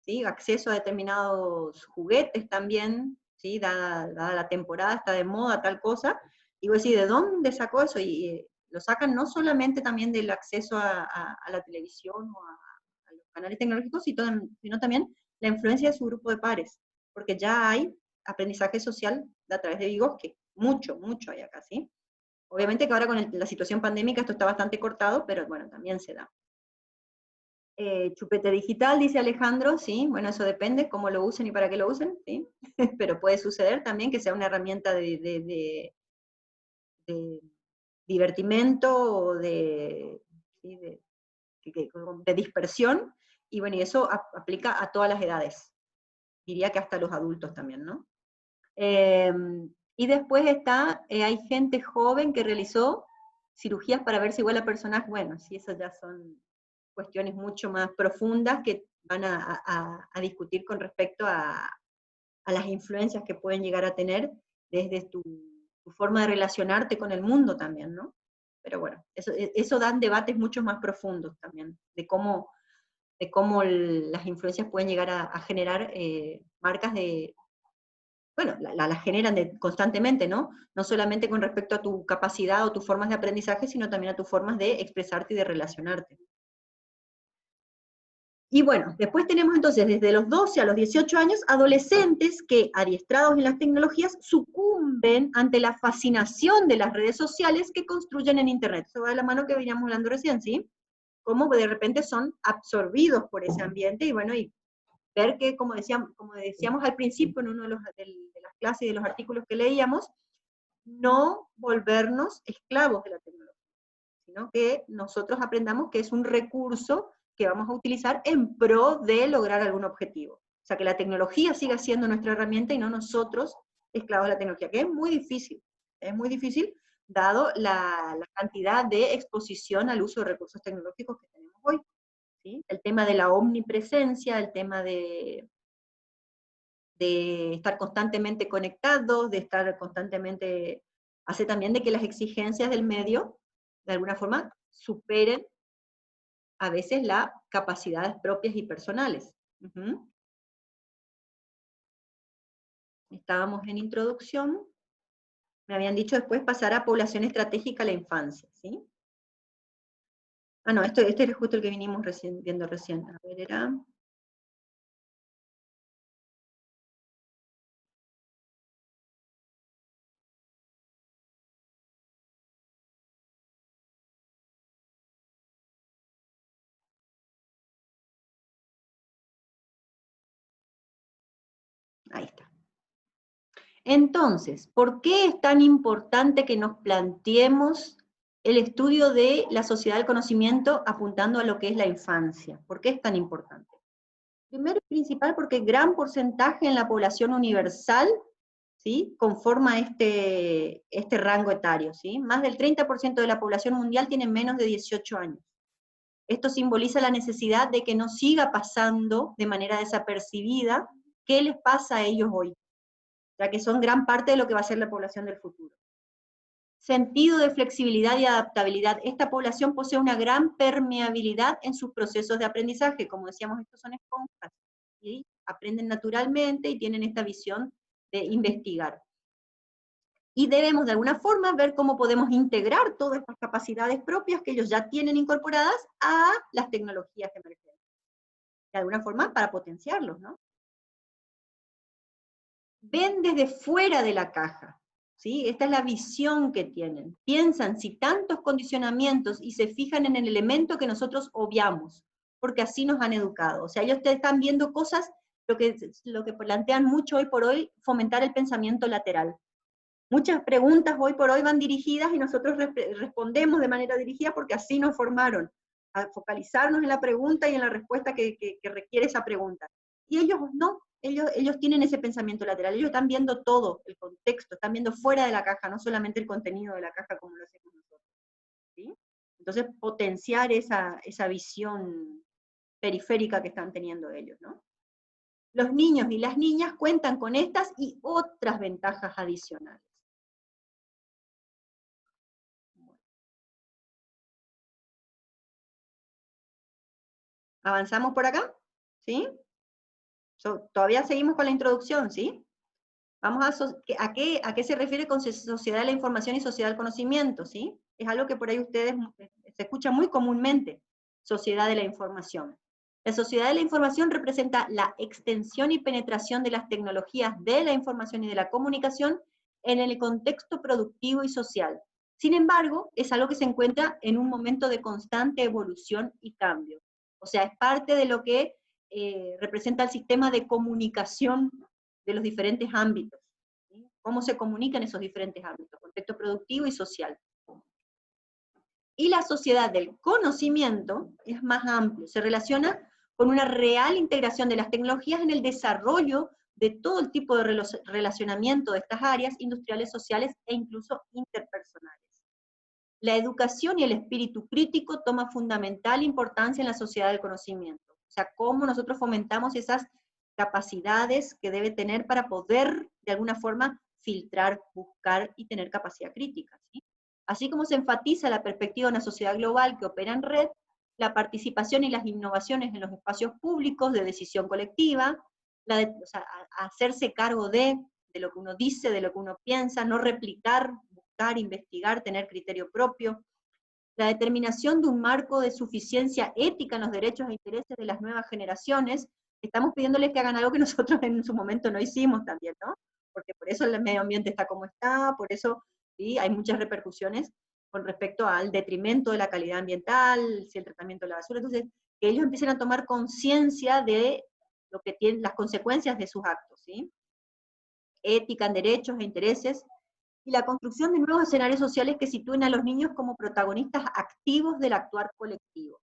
¿sí? Acceso a determinados juguetes también, ¿sí? Dada la temporada, está de moda tal cosa, y vos decís, ¿de dónde sacó eso? Y lo sacan no solamente también del acceso a la televisión o a los canales tecnológicos, sino también la influencia de su grupo de pares, porque ya hay aprendizaje social a través de Vygotsky, mucho, mucho hay acá, ¿sí? Obviamente que ahora con la situación pandémica esto está bastante cortado, pero bueno, también se da. Chupete digital, dice Alejandro, sí, bueno, eso depende cómo lo usen y para qué lo usen, ¿sí? Pero puede suceder también que sea una herramienta de divertimento o ¿sí? de dispersión, y bueno, y eso aplica a todas las edades, diría que hasta los adultos también, ¿no? Y después hay gente joven que realizó cirugías para verse igual a personajes, bueno, sí, eso ya son cuestiones mucho más profundas que van a discutir con respecto a las influencias que pueden llegar a tener desde tu forma de relacionarte con el mundo también, ¿no? Pero bueno, eso dan debates mucho más profundos también, de cómo las influencias pueden llegar a generar marcas de, bueno, las generan constantemente, ¿no? No solamente con respecto a tu capacidad o tus formas de aprendizaje, sino también a tus formas de expresarte y de relacionarte. Y bueno, después tenemos entonces desde los 12 a los 18 años adolescentes que, adiestrados en las tecnologías, sucumben ante la fascinación de las redes sociales que construyen en Internet. Eso va de la mano que veníamos hablando recién, ¿sí? Cómo de repente son absorbidos por ese ambiente y bueno, y ver que, como decíamos al principio en uno de las clases y de los artículos que leíamos, no volvernos esclavos de la tecnología, sino que nosotros aprendamos que es un recurso que vamos a utilizar en pro de lograr algún objetivo. O sea, que la tecnología siga siendo nuestra herramienta y no nosotros esclavos de la tecnología, que es muy difícil, dado la cantidad de exposición al uso de recursos tecnológicos que tenemos hoy. ¿Sí? El tema de la omnipresencia, el tema de estar constantemente conectados, de estar constantemente, hace también de que las exigencias del medio, de alguna forma, superen a veces las capacidades propias y personales. Estábamos en introducción, me habían dicho después pasar a población estratégica a la infancia, ¿sí? Ah, no, este era justo el que vinimos viendo recién. A ver, era... Ahí está. Entonces, ¿por qué es tan importante que nos planteemos el estudio de la sociedad del conocimiento apuntando a lo que es la infancia? ¿Por qué es tan importante? Primero y principal porque gran porcentaje en la población universal, ¿sí?, conforma este rango etario, ¿sí? Más del 30% de la población mundial tiene menos de 18 años. Esto simboliza la necesidad de que no siga pasando de manera desapercibida qué les pasa a ellos hoy, ya que son gran parte de lo que va a ser la población del futuro. Sentido de flexibilidad y adaptabilidad. Esta población posee una gran permeabilidad en sus procesos de aprendizaje. Como decíamos, estos son esponjas, ¿sí? Aprenden naturalmente y tienen esta visión de investigar. Y debemos de alguna forma ver cómo podemos integrar todas estas capacidades propias que ellos ya tienen incorporadas a las tecnologías emergentes. De alguna forma para potenciarlos, ¿no? Ven desde fuera de la caja, ¿sí? Esta es la visión que tienen. Piensan si tantos condicionamientos y se fijan en el elemento que nosotros obviamos, porque así nos han educado. O sea, ellos te están viendo cosas, lo que plantean mucho hoy por hoy, fomentar el pensamiento lateral. Muchas preguntas hoy por hoy van dirigidas y nosotros respondemos de manera dirigida porque así nos formaron, a focalizarnos en la pregunta y en la respuesta que requiere esa pregunta. Y ellos no, ellos tienen ese pensamiento lateral, ellos están viendo todo, el contexto, están viendo fuera de la caja, no solamente el contenido de la caja como lo hacemos nosotros. ¿Sí? Entonces, potenciar esa visión periférica que están teniendo ellos, ¿no? Los niños y las niñas cuentan con estas y otras ventajas adicionales. ¿Avanzamos por acá? ¿Sí? Todavía seguimos con la introducción, ¿sí? Vamos ¿a qué se refiere con sociedad de la información y sociedad del conocimiento? ¿Sí? Es algo que por ahí ustedes se escucha muy comúnmente, sociedad de la información. La sociedad de la información representa la extensión y penetración de las tecnologías de la información y de la comunicación en el contexto productivo y social. Sin embargo, es algo que se encuentra en un momento de constante evolución y cambio. O sea, es parte de lo que representa el sistema de comunicación de los diferentes ámbitos. ¿Sí? Cómo se comunican esos diferentes ámbitos, contexto productivo y social. Y la sociedad del conocimiento es más amplio, se relaciona con una real integración de las tecnologías en el desarrollo de todo el tipo de relacionamiento de estas áreas industriales, sociales e incluso interpersonales. La educación y el espíritu crítico toma fundamental importancia en la sociedad del conocimiento. O sea, cómo nosotros fomentamos esas capacidades que debe tener para poder, de alguna forma, filtrar, buscar y tener capacidad crítica, ¿sí? Así como se enfatiza la perspectiva de una sociedad global que opera en red, la participación y las innovaciones en los espacios públicos de decisión colectiva, o sea, hacerse cargo de lo que uno dice, de lo que uno piensa, no replicar, buscar, investigar, tener criterio propio, la determinación de un marco de suficiencia ética en los derechos e intereses de las nuevas generaciones. Estamos pidiéndoles que hagan algo que nosotros en su momento no hicimos también, ¿no? Porque por eso el medio ambiente está como está, por eso ¿sí? Hay muchas repercusiones con respecto al detrimento de la calidad ambiental, el tratamiento de la basura. Entonces, que ellos empiecen a tomar conciencia de lo que tienen, las consecuencias de sus actos, ¿sí? Ética en derechos e intereses, y la construcción de nuevos escenarios sociales que sitúen a los niños como protagonistas activos del actuar colectivo.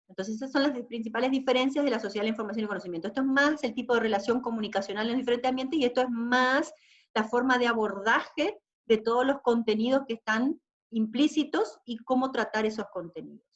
Entonces esas son las principales diferencias de la sociedad de la información y el conocimiento. Esto es más el tipo de relación comunicacional en los diferentes ambientes, y esto es más la forma de abordaje de todos los contenidos que están implícitos y cómo tratar esos contenidos.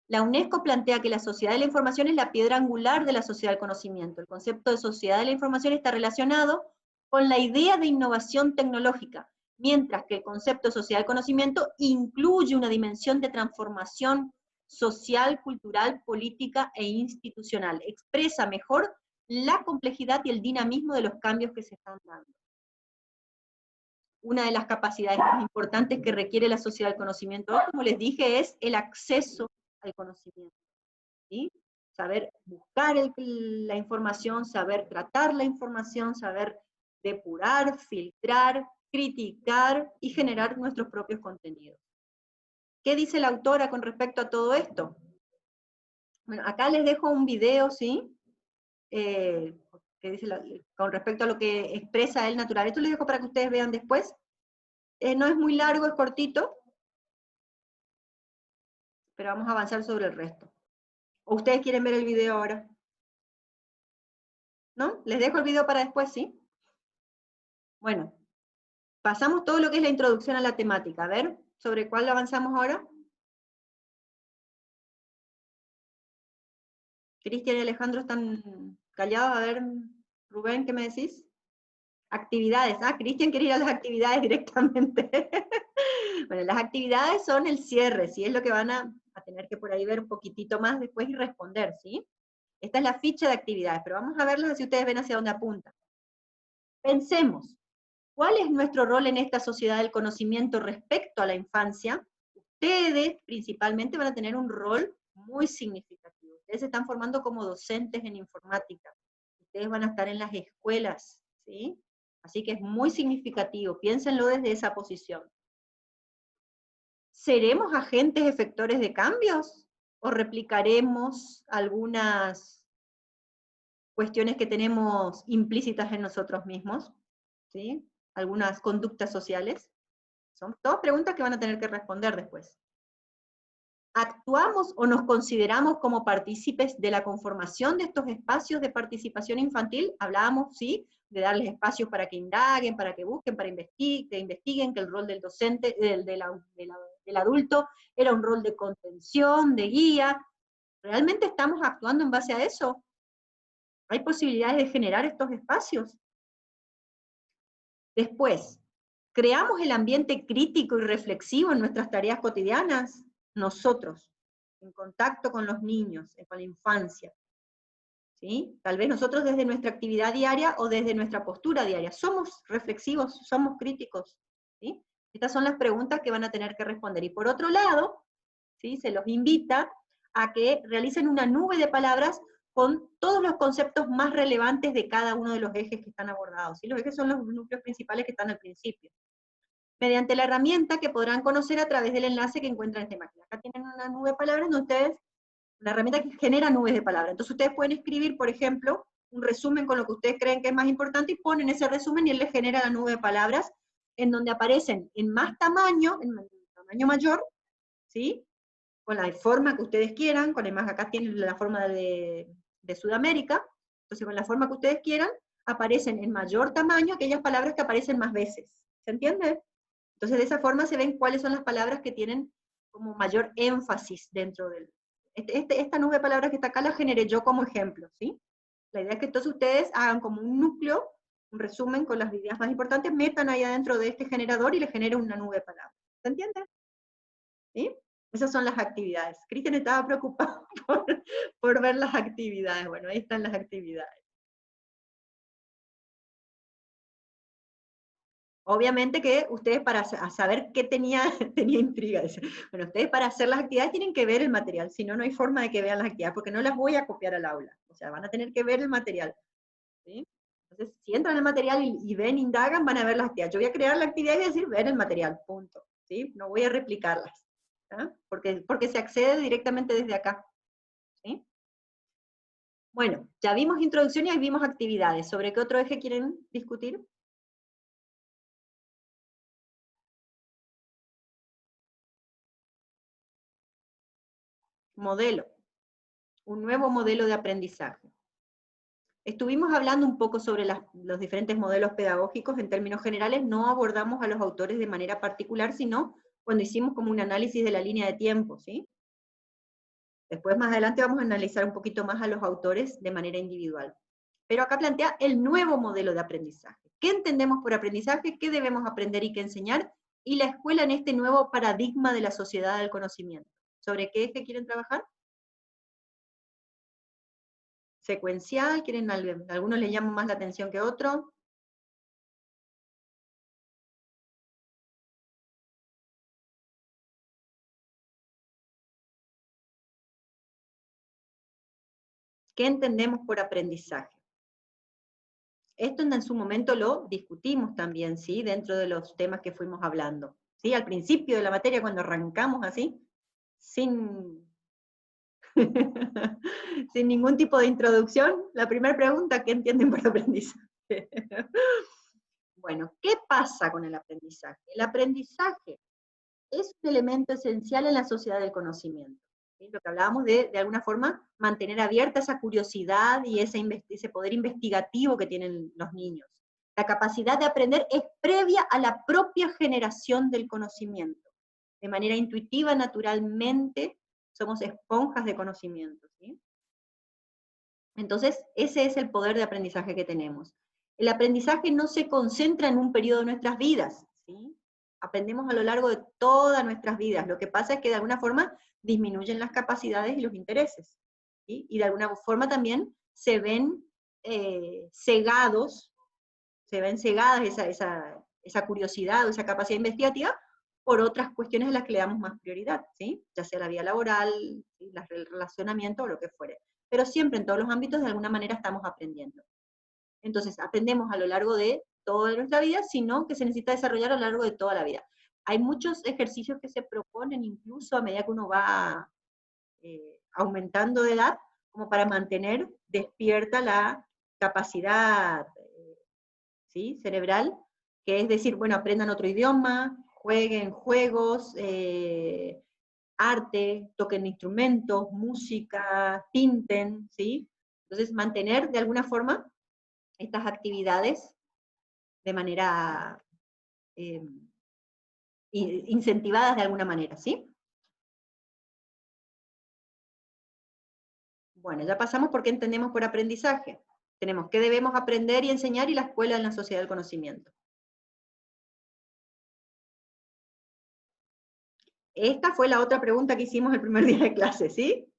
La UNESCO plantea que la sociedad de la información es la piedra angular de la sociedad del conocimiento. El concepto de sociedad de la información está relacionado con la idea de innovación tecnológica, mientras que el concepto de sociedad del conocimiento incluye una dimensión de transformación social, cultural, política e institucional. Expresa mejor la complejidad y el dinamismo de los cambios que se están dando. Una de las capacidades más importantes que requiere la sociedad del conocimiento, como les dije, es el acceso al conocimiento. ¿Sí? Saber buscar la información, saber tratar la información, saber depurar, filtrar, criticar y generar nuestros propios contenidos. ¿Qué dice la autora con respecto a todo esto? Bueno, acá les dejo un video, ¿sí? Que dice con respecto a lo que expresa el natural. Esto les dejo para que ustedes vean después. No es muy largo, es cortito, pero vamos a avanzar sobre el resto. ¿O ustedes quieren ver el video ahora? ¿No? Les dejo el video para después, ¿sí? Bueno, pasamos todo lo que es la introducción a la temática. A ver, ¿sobre cuál avanzamos ahora? Cristian y Alejandro están callados. A ver, Rubén, ¿qué me decís? Actividades. Ah, Cristian quiere ir a las actividades directamente. Bueno, las actividades son el cierre, ¿sí? Es lo que van a tener que por ahí ver un poquitito más después y responder, ¿sí? Esta es la ficha de actividades, pero vamos a verlas así ustedes ven hacia dónde apuntan. Pensemos, ¿cuál es nuestro rol en esta sociedad del conocimiento respecto a la infancia? Ustedes principalmente van a tener un rol muy significativo. Ustedes se están formando como docentes en informática. Ustedes van a estar en las escuelas, ¿sí? Así que es muy significativo. Piénsenlo desde esa posición. ¿seremos agentes efectores de cambios? ¿O replicaremos algunas cuestiones que tenemos implícitas en nosotros mismos? ¿Sí? Algunas conductas sociales. Son todas preguntas que van a tener que responder después. ¿Actuamos o nos consideramos como partícipes de la conformación de estos espacios de participación infantil? Hablábamos, sí, de darles espacios para que indaguen, para que busquen, para que investiguen, que el rol del docente, del adulto, era un rol de contención, de guía. ¿Realmente estamos actuando en base a eso? ¿Hay posibilidades de generar estos espacios? Después, ¿creamos el ambiente crítico y reflexivo en nuestras tareas cotidianas? Nosotros, en contacto con los niños, con la infancia. ¿Sí? Tal vez nosotros desde nuestra actividad diaria o desde nuestra postura diaria. ¿Somos reflexivos? ¿Somos críticos? ¿Sí? Estas son las preguntas que van a tener que responder. Y por otro lado, ¿sí?, se los invita a que realicen una nube de palabras con todos los conceptos más relevantes de cada uno de los ejes que están abordados. ¿Sí? Los ejes son los núcleos principales que están al principio. Mediante la herramienta que podrán conocer a través del enlace que encuentran en esta imagen. Acá tienen una nube de palabras donde ustedes, una herramienta que genera nubes de palabras. Entonces ustedes pueden escribir, por ejemplo, un resumen con lo que ustedes creen que es más importante y ponen ese resumen y él les genera la nube de palabras en donde aparecen en más tamaño, en tamaño mayor, ¿sí?, con la forma que ustedes quieran, con además acá tienen la forma de Sudamérica, entonces con la forma que ustedes quieran, aparecen en mayor tamaño aquellas palabras que aparecen más veces. ¿Se entiende? Entonces de esa forma se ven cuáles son las palabras que tienen como mayor énfasis dentro del... Esta nube de palabras que está acá la generé yo como ejemplo, ¿sí? La idea es que entonces ustedes hagan como un núcleo, un resumen con las ideas más importantes, metan ahí adentro de este generador y le genere una nube de palabras. ¿Se entiende? ¿Sí? Esas son las actividades. Cristian estaba preocupado por ver las actividades. Bueno, ahí están las actividades. Obviamente que ustedes para saber qué tenía intriga. Bueno, ustedes para hacer las actividades tienen que ver el material, si no, no hay forma de que vean las actividades, porque no las voy a copiar al aula. O sea, van a tener que ver el material. ¿Sí? Entonces, si entran al material y ven, indagan, van a ver las actividades. Yo voy a crear la actividad y voy a decir, ver el material, punto. ¿Sí? No voy a replicarlas. ¿Ah? Porque se accede directamente desde acá. ¿Sí? Bueno, ya vimos introducción y ahí vimos actividades. ¿Sobre qué otro eje quieren discutir? Modelo. Un nuevo modelo de aprendizaje. Estuvimos hablando un poco sobre los diferentes modelos pedagógicos en términos generales, no abordamos a los autores de manera particular, sino cuando hicimos como un análisis de la línea de tiempo, ¿sí? Después más adelante vamos a analizar un poquito más a los autores de manera individual. Pero acá plantea el nuevo modelo de aprendizaje. ¿Qué entendemos por aprendizaje? ¿Qué debemos aprender y qué enseñar? Y la escuela en este nuevo paradigma de la sociedad del conocimiento. ¿Sobre qué eje quieren trabajar? Secuencial, algunos les llaman más la atención que otro. ¿Qué entendemos por aprendizaje? Esto en su momento lo discutimos también, ¿sí?, dentro de los temas que fuimos hablando. ¿Sí? Al principio de la materia, cuando arrancamos así, sin, sin ningún tipo de introducción, la primera pregunta, ¿qué entienden por aprendizaje? Bueno, ¿qué pasa con el aprendizaje? El aprendizaje es un elemento esencial en la sociedad del conocimiento. ¿Sí? Lo que hablábamos de alguna forma, mantener abierta esa curiosidad y ese poder investigativo que tienen los niños. La capacidad de aprender es previa a la propia generación del conocimiento. De manera intuitiva, naturalmente, somos esponjas de conocimiento. ¿Sí? Entonces, ese es el poder de aprendizaje que tenemos. El aprendizaje no se concentra en un periodo de nuestras vidas, ¿sí? Aprendemos a lo largo de todas nuestras vidas. Lo que pasa es que de alguna forma disminuyen las capacidades y los intereses, ¿sí? Y de alguna forma también se ven cegadas esa curiosidad o esa capacidad investigativa por otras cuestiones a las que le damos más prioridad, ¿sí? Ya sea la vida laboral, ¿sí?, el relacionamiento o lo que fuere. Pero siempre en todos los ámbitos de alguna manera estamos aprendiendo. Entonces, aprendemos a lo largo de toda nuestra vida, sino que se necesita desarrollar a lo largo de toda la vida. hay muchos ejercicios que se proponen incluso a medida que uno va aumentando de edad, como para mantener despierta la capacidad ¿sí? cerebral, que es decir, bueno, aprendan otro idioma, jueguen juegos, arte, toquen instrumentos, música, pinten, ¿sí? Entonces, mantener de alguna forma estas actividades de manera incentivadas de alguna manera, ¿sí? Bueno, ya pasamos por qué entendemos por aprendizaje. Tenemos qué debemos aprender y enseñar y la escuela en la sociedad del conocimiento. Esta fue la otra pregunta que hicimos el primer día de clase, ¿sí?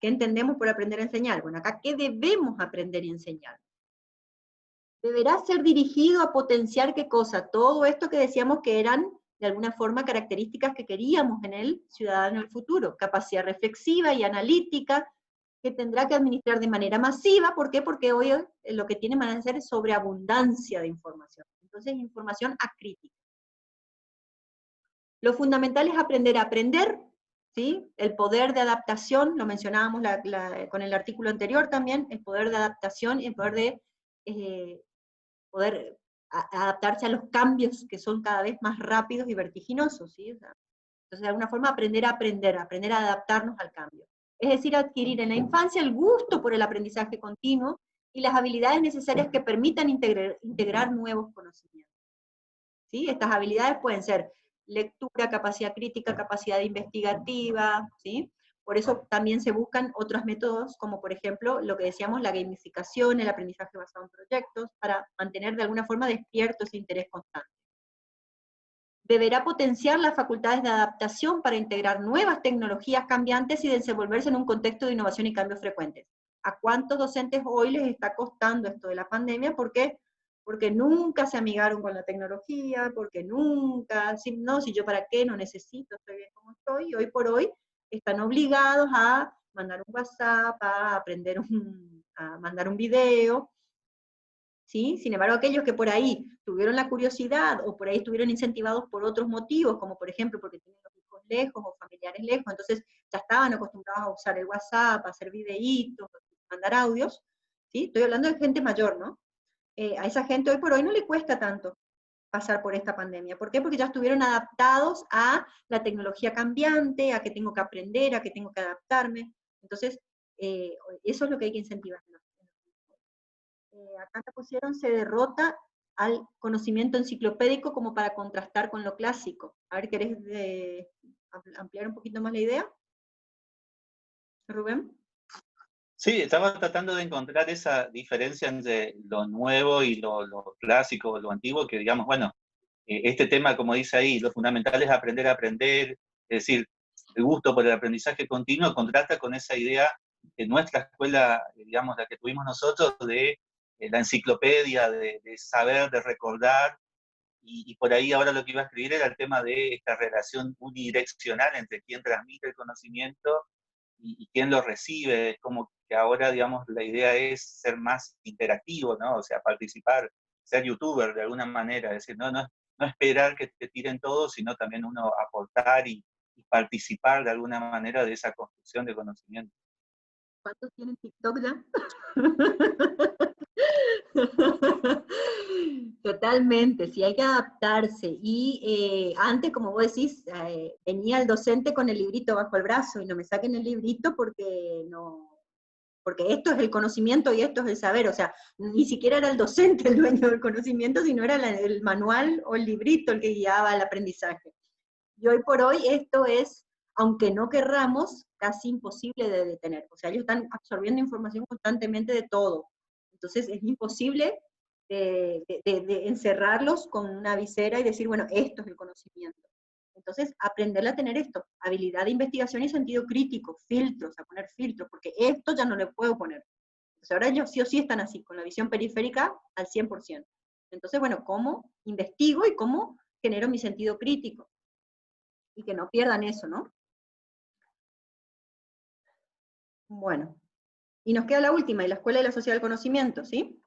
¿Qué entendemos por aprender a enseñar? Bueno, acá, ¿qué debemos aprender y enseñar? Deberá ser dirigido a potenciar qué cosa, todo esto que decíamos que eran de alguna forma características que queríamos en el ciudadano del futuro, capacidad reflexiva y analítica, que tendrá que administrar de manera masiva. ¿Por qué? Porque hoy lo que tiene van a ser es sobreabundancia de información, entonces información acrítica. Lo fundamental es aprender a aprender, ¿sí? El poder de adaptación, lo mencionábamos con el artículo anterior también, el poder de adaptación y el poder de poder adaptarse a los cambios que son cada vez más rápidos y vertiginosos, ¿sí? O sea, entonces, de alguna forma, aprender a adaptarnos al cambio. Es decir, adquirir en la infancia el gusto por el aprendizaje continuo y las habilidades necesarias que permitan integrar nuevos conocimientos. ¿Sí? Estas habilidades pueden ser lectura, capacidad crítica, capacidad investigativa, ¿sí? Por eso también se buscan otros métodos, como por ejemplo lo que decíamos, la gamificación, el aprendizaje basado en proyectos, para mantener de alguna forma despierto ese interés constante. Deberá potenciar las facultades de adaptación para integrar nuevas tecnologías cambiantes y desenvolverse en un contexto de innovación y cambios frecuentes. ¿A cuántos docentes hoy les está costando esto de la pandemia? ¿Por qué? Porque nunca se amigaron con la tecnología, porque nunca, si yo para qué, no necesito, estoy bien como estoy, y hoy por hoy están obligados a mandar un WhatsApp, a aprender a mandar un video, ¿sí? Sin embargo, aquellos que por ahí tuvieron la curiosidad o por ahí estuvieron incentivados por otros motivos, como por ejemplo porque tienen los hijos lejos o familiares lejos, entonces ya estaban acostumbrados a usar el WhatsApp, a hacer videitos, a mandar audios, ¿sí? Estoy hablando de gente mayor, ¿no? A esa gente hoy por hoy no le cuesta tanto pasar por esta pandemia. ¿Por qué? Porque ya estuvieron adaptados a la tecnología cambiante, a que tengo que aprender, a que tengo que adaptarme. Entonces, eso es lo que hay que incentivar. Acá te pusieron, se derrota al conocimiento enciclopédico como para contrastar con lo clásico. A ver, ¿querés ampliar un poquito más la idea? Rubén. Sí, estaba tratando de encontrar esa diferencia entre lo nuevo y lo clásico, lo antiguo, que digamos, bueno, este tema, como dice ahí, lo fundamental es aprender a aprender, es decir, el gusto por el aprendizaje continuo contrasta con esa idea de nuestra escuela, digamos, la que tuvimos nosotros, de la enciclopedia, de saber, de recordar, y por ahí ahora lo que iba a escribir era el tema de esta relación unidireccional entre quien transmite el conocimiento y quién lo recibe. Es como que ahora, digamos, la idea es ser más interactivo, ¿no? O sea, participar, ser youtuber de alguna manera, es decir, no esperar que te tiren todo, sino también uno aportar y participar de alguna manera de esa construcción de conocimiento. ¿Cuántos tienen TikTok ya? Totalmente, sí, hay que adaptarse. Y antes, como vos decís, venía el docente con el librito bajo el brazo y no me saquen el librito porque esto es el conocimiento y esto es el saber. O sea, ni siquiera era el docente el dueño del conocimiento, sino era el manual o el librito el que guiaba el aprendizaje. Y hoy por hoy esto es, aunque no querramos, casi imposible de detener. O sea, ellos están absorbiendo información constantemente de todo. Entonces es imposible de encerrarlos con una visera y decir, bueno, esto es el conocimiento. Entonces, aprenderle a tener esto, habilidad de investigación y sentido crítico, filtros, a poner filtros, porque esto ya no le puedo poner. Entonces, ahora ellos sí o sí están así, con la visión periférica al 100%. Entonces, bueno, ¿cómo investigo y cómo genero mi sentido crítico? Y que no pierdan eso, ¿no? Bueno, y nos queda la última, y la escuela y la sociedad del conocimiento, ¿sí?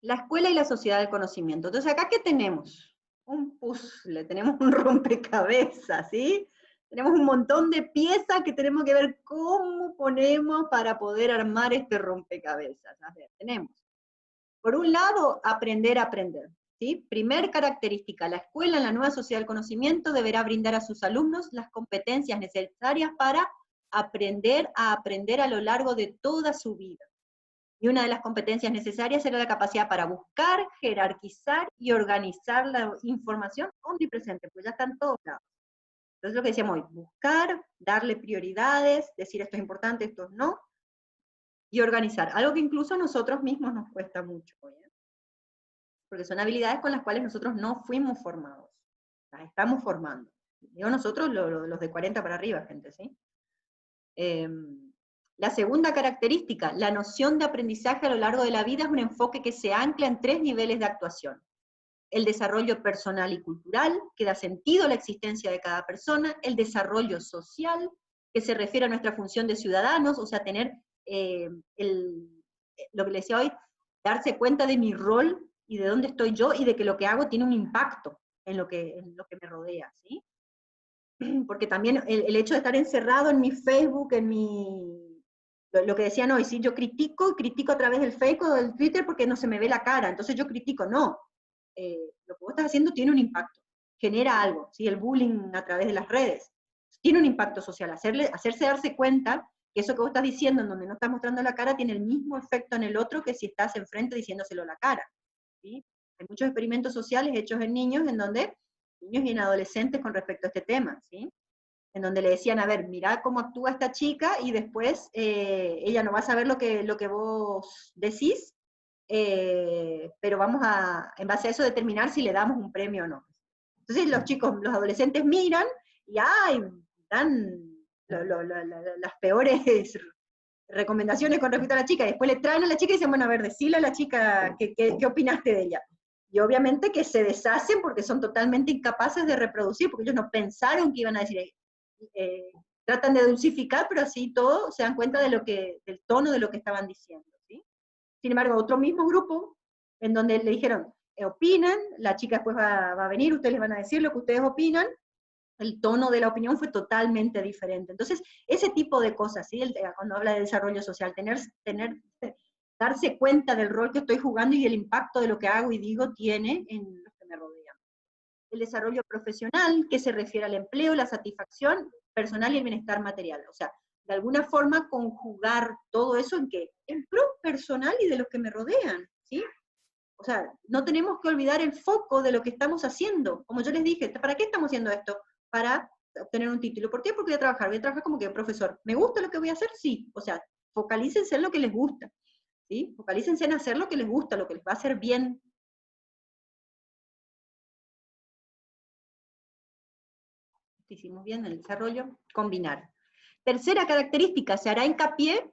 La escuela y la sociedad del conocimiento. Entonces, ¿acá qué tenemos? Un puzzle, tenemos un rompecabezas, ¿sí? Tenemos un montón de piezas que tenemos que ver cómo ponemos para poder armar este rompecabezas. A ver, tenemos, por un lado, aprender a aprender, ¿sí? Primer característica, la escuela en la nueva sociedad del conocimiento deberá brindar a sus alumnos las competencias necesarias para aprender a lo largo de toda su vida. Y una de las competencias necesarias era la capacidad para buscar, jerarquizar y organizar la información omnipresente, pues ya está en todos lados. Entonces lo que decíamos hoy, buscar, darle prioridades, decir esto es importante, esto no, y organizar. Algo que incluso a nosotros mismos nos cuesta mucho hoy, ¿eh? Porque son habilidades con las cuales nosotros no fuimos formados. Las estamos formando. Digo nosotros, los de 40 para arriba, gente, ¿sí? La segunda característica, la noción de aprendizaje a lo largo de la vida es un enfoque que se ancla en 3 niveles de actuación. El desarrollo personal y cultural, que da sentido a la existencia de cada persona. El desarrollo social, que se refiere a nuestra función de ciudadanos, o sea, tener lo que les decía hoy, darse cuenta de mi rol y de dónde estoy yo y de que lo que hago tiene un impacto en lo que me rodea, ¿sí? Porque también el hecho de estar encerrado en mi Facebook, lo que decían hoy, ¿sí? Yo critico a través del Facebook o del Twitter porque no se me ve la cara, entonces yo critico, no. Lo que vos estás haciendo tiene un impacto, genera algo, ¿sí? El bullying a través de las redes, tiene un impacto social, hacerse darse cuenta que eso que vos estás diciendo en donde no estás mostrando la cara tiene el mismo efecto en el otro que si estás enfrente diciéndoselo a la cara, ¿sí? Hay muchos experimentos sociales hechos en niños en donde, niños y en adolescentes con respecto a este tema, ¿sí? En donde le decían, a ver, mirá cómo actúa esta chica y después ella no va a saber lo que vos decís, pero vamos a, en base a eso, determinar si le damos un premio o no. Entonces los chicos, los adolescentes miran y ¡ay! Dan las peores recomendaciones con respecto a la chica, y después le traen a la chica y dicen, bueno, a ver, decile a la chica qué opinaste de ella. Y obviamente que se deshacen porque son totalmente incapaces de reproducir, porque ellos no pensaron que iban a decir, tratan de dulcificar, pero así todo se dan cuenta del tono de lo que estaban diciendo, ¿sí? Sin embargo, otro mismo grupo, en donde le dijeron, opinen, la chica después va a venir, ustedes les van a decir lo que ustedes opinan, el tono de la opinión fue totalmente diferente. Entonces, ese tipo de cosas, ¿sí? Cuando habla de desarrollo social, darse cuenta del rol que estoy jugando y el impacto de lo que hago y digo tiene en los que me rodean. El desarrollo profesional, que se refiere al empleo, la satisfacción personal y el bienestar material. O sea, de alguna forma conjugar todo eso en pro personal y de los que me rodean, ¿sí? O sea, no tenemos que olvidar el foco de lo que estamos haciendo. Como yo les dije, ¿para qué estamos haciendo esto? Para obtener un título. ¿Por qué? Porque voy a trabajar como que profesor. ¿Me gusta lo que voy a hacer? Sí. O sea, focalícense en lo que les gusta, ¿sí? Focalícense en hacer lo que les gusta, lo que les va a hacer bien. Hicimos bien el desarrollo, combinar. Tercera característica, se hará hincapié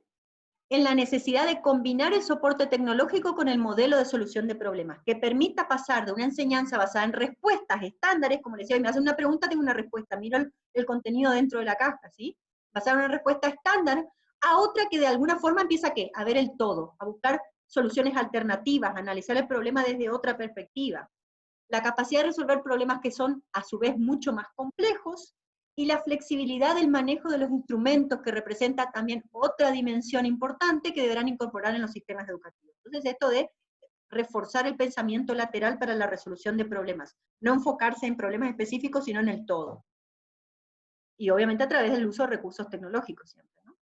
en la necesidad de combinar el soporte tecnológico con el modelo de solución de problemas, que permita pasar de una enseñanza basada en respuestas estándares, como les decía, me hacen una pregunta, tengo una respuesta, miro el contenido dentro de la caja, ¿sí? Basada en una respuesta estándar, a otra que de alguna forma empieza a ver el todo, a buscar soluciones alternativas, a analizar el problema desde otra perspectiva. La capacidad de resolver problemas que son a su vez mucho más complejos, y la flexibilidad del manejo de los instrumentos, que representa también otra dimensión importante que deberán incorporar en los sistemas educativos. Entonces, esto de reforzar el pensamiento lateral para la resolución de problemas, no enfocarse en problemas específicos, sino en el todo. Y obviamente a través del uso de recursos tecnológicos siempre, ¿no?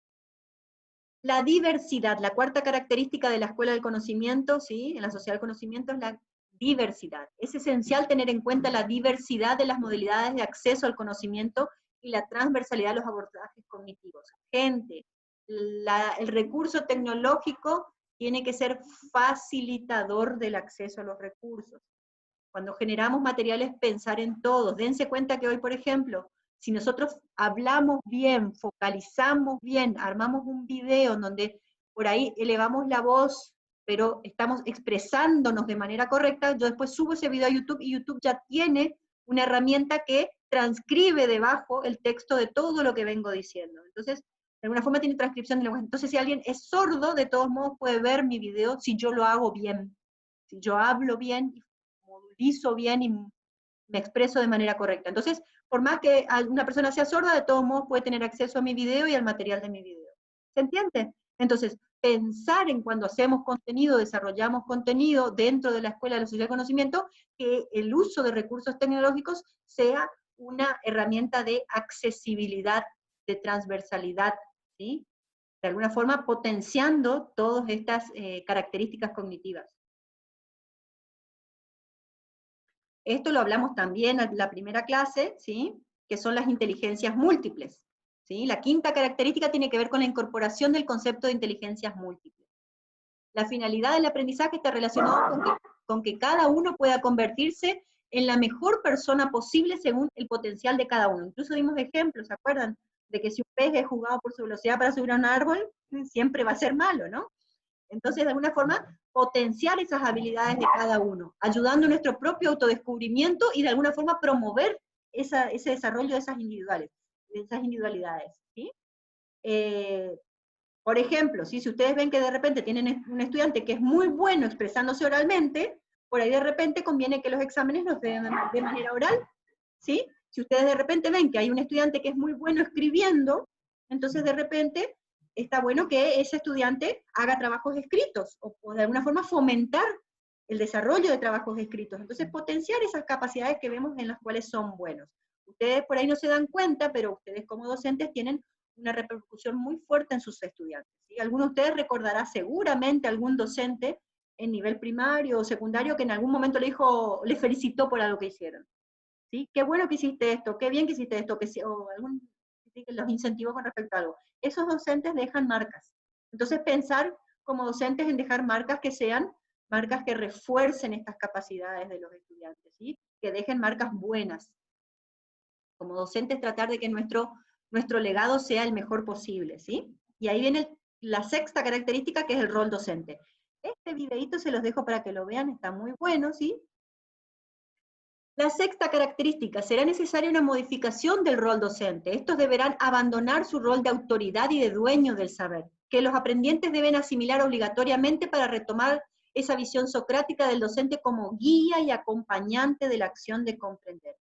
La diversidad, la cuarta característica de la escuela del conocimiento, ¿sí? En la sociedad del conocimiento, es la diversidad. Es esencial tener en cuenta la diversidad de las modalidades de acceso al conocimiento y la transversalidad de los abordajes cognitivos. Gente, el recurso tecnológico tiene que ser facilitador del acceso a los recursos. Cuando generamos materiales, pensar en todos. Dense cuenta que hoy, por ejemplo, si nosotros hablamos bien, focalizamos bien, armamos un video en donde por ahí elevamos la voz, pero estamos expresándonos de manera correcta, yo después subo ese video a YouTube y YouTube ya tiene una herramienta que transcribe debajo el texto de todo lo que vengo diciendo. Entonces, de alguna forma tiene transcripción de lenguaje. Entonces, si alguien es sordo, de todos modos puede ver mi video si yo lo hago bien, si yo hablo bien, movilizo bien y me expreso de manera correcta. Entonces, por más que una persona sea sorda, de todos modos puede tener acceso a mi video y al material de mi video. ¿Se entiende? Entonces, pensar en cuando hacemos contenido, desarrollamos contenido dentro de la Escuela de la Sociedad del Conocimiento, que el uso de recursos tecnológicos sea una herramienta de accesibilidad, de transversalidad, ¿sí? De alguna forma potenciando todas estas características cognitivas. Esto lo hablamos también en la primera clase, ¿sí? Que son las inteligencias múltiples. ¿Sí? La quinta característica tiene que ver con la incorporación del concepto de inteligencias múltiples. La finalidad del aprendizaje está relacionada con que cada uno pueda convertirse en la mejor persona posible según el potencial de cada uno. Incluso dimos ejemplos, ¿se acuerdan? De que si un pez es jugado por su velocidad para subir a un árbol, siempre va a ser malo, ¿no? Entonces, de alguna forma, potenciar esas habilidades de cada uno, ayudando a nuestro propio autodescubrimiento y de alguna forma promover ese desarrollo de esas individualidades. ¿Sí? Por ejemplo, ¿sí? Si ustedes ven que de repente tienen un estudiante que es muy bueno expresándose oralmente, por ahí de repente conviene que los exámenes los den de manera oral. ¿Sí? Si ustedes de repente ven que hay un estudiante que es muy bueno escribiendo, entonces de repente está bueno que ese estudiante haga trabajos escritos, o de alguna forma fomentar el desarrollo de trabajos escritos. Entonces potenciar esas capacidades que vemos en las cuales son buenos. Ustedes por ahí no se dan cuenta, pero ustedes como docentes tienen una repercusión muy fuerte en sus estudiantes. ¿Sí? Alguno de ustedes recordará seguramente algún docente en nivel primario o secundario que en algún momento le felicitó por algo que hicieron. ¿Sí? Qué bueno que hiciste esto, qué bien que hiciste esto, o algún que los incentivos con respecto a algo. Esos docentes dejan marcas. Entonces pensar como docentes en dejar marcas que sean marcas que refuercen estas capacidades de los estudiantes, ¿sí? Que dejen marcas buenas. Como docentes tratar de que nuestro legado sea el mejor posible, ¿sí? Y ahí viene la sexta característica, que es el rol docente. Este videito se los dejo para que lo vean, está muy bueno, ¿sí? La sexta característica, será necesaria una modificación del rol docente. Estos deberán abandonar su rol de autoridad y de dueño del saber, que los aprendientes deben asimilar obligatoriamente para retomar esa visión socrática del docente como guía y acompañante de la acción de comprender.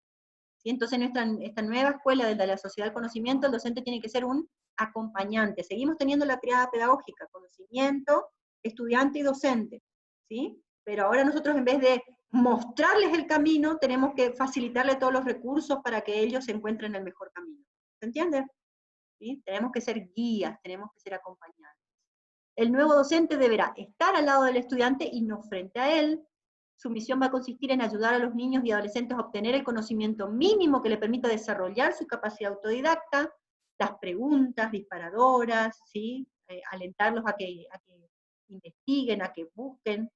¿Sí? Entonces, en esta nueva escuela de la sociedad del conocimiento, el docente tiene que ser un acompañante. Seguimos teniendo la triada pedagógica, conocimiento, estudiante y docente, ¿sí? Pero ahora nosotros, en vez de mostrarles el camino, tenemos que facilitarle todos los recursos para que ellos se encuentren el mejor camino. ¿Se entiende? ¿Sí? Tenemos que ser guías, tenemos que ser acompañantes. El nuevo docente deberá estar al lado del estudiante y no frente a él. Su misión va a consistir en ayudar a los niños y adolescentes a obtener el conocimiento mínimo que le permita desarrollar su capacidad autodidacta, las preguntas disparadoras, ¿sí? Alentarlos a que investiguen, a que busquen,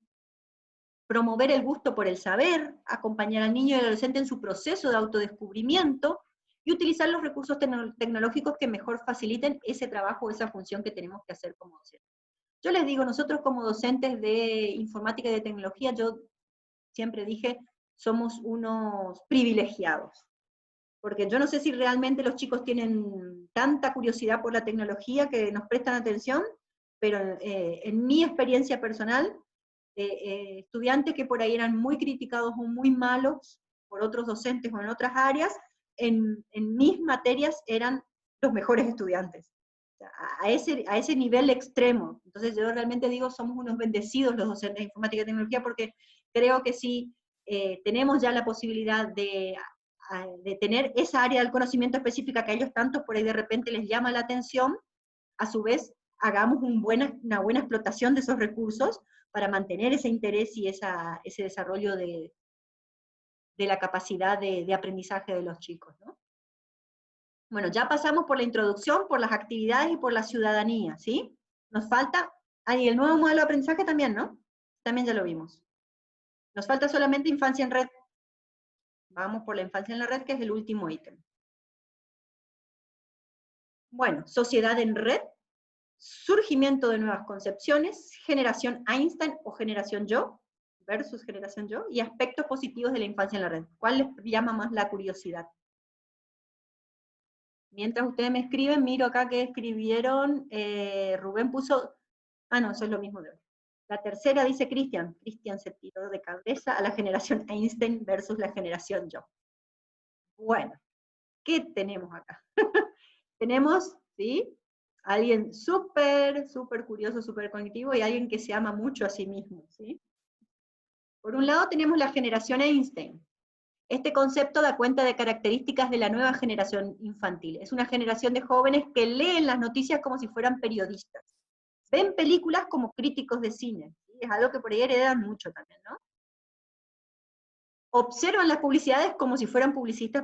promover el gusto por el saber, acompañar al niño y al adolescente en su proceso de autodescubrimiento, y utilizar los recursos tecnológicos que mejor faciliten ese trabajo o esa función que tenemos que hacer como docentes. Yo les digo, nosotros como docentes de informática y de tecnología, yo siempre dije, somos unos privilegiados, porque yo no sé si realmente los chicos tienen tanta curiosidad por la tecnología que nos prestan atención, pero en mi experiencia personal, estudiantes que por ahí eran muy criticados o muy malos por otros docentes o en otras áreas, en mis materias eran los mejores estudiantes. A ese nivel extremo. Entonces yo realmente digo, somos unos bendecidos los docentes de informática y tecnología, porque creo que si tenemos ya la posibilidad de tener esa área del conocimiento específica que a ellos tanto por ahí de repente les llama la atención, a su vez hagamos una buena explotación de esos recursos para mantener ese interés y ese desarrollo de la capacidad de aprendizaje de los chicos, ¿no? Bueno, ya pasamos por la introducción, por las actividades y por la ciudadanía, ¿sí? Nos falta, y el nuevo modelo de aprendizaje también, ¿no? También ya lo vimos. Nos falta solamente infancia en red. Vamos por la infancia en la red, que es el último ítem. Bueno, sociedad en red, surgimiento de nuevas concepciones, generación Einstein o generación yo, versus generación yo, y aspectos positivos de la infancia en la red. ¿Cuál les llama más la curiosidad? Mientras ustedes me escriben, miro acá que escribieron, Rubén puso, no, eso es lo mismo de hoy. La tercera, dice Cristian se tiró de cabeza a la generación Einstein versus la generación yo. Bueno, ¿qué tenemos acá? Tenemos, ¿sí? Alguien súper, súper curioso, súper cognitivo, y alguien que se ama mucho a sí mismo, ¿sí? Por un lado tenemos la generación Einstein. Este concepto da cuenta de características de la nueva generación infantil. Es una generación de jóvenes que leen las noticias como si fueran periodistas. Ven películas como críticos de cine. ¿Sí? Es algo que por ahí heredan mucho también, ¿no? Observan las publicidades como si fueran publicistas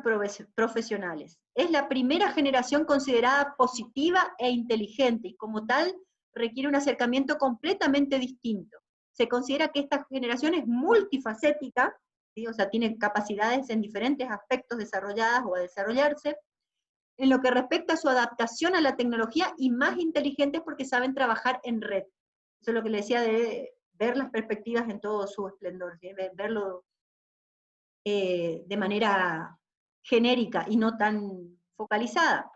profesionales. Es la primera generación considerada positiva e inteligente, y como tal requiere un acercamiento completamente distinto. Se considera que esta generación es multifacética, ¿sí? O sea, tiene capacidades en diferentes aspectos desarrolladas o a desarrollarse, en lo que respecta a su adaptación a la tecnología, y más inteligentes porque saben trabajar en red. Eso es lo que le decía de ver las perspectivas en todo su esplendor, ¿sí? Verlo de manera genérica y no tan focalizada.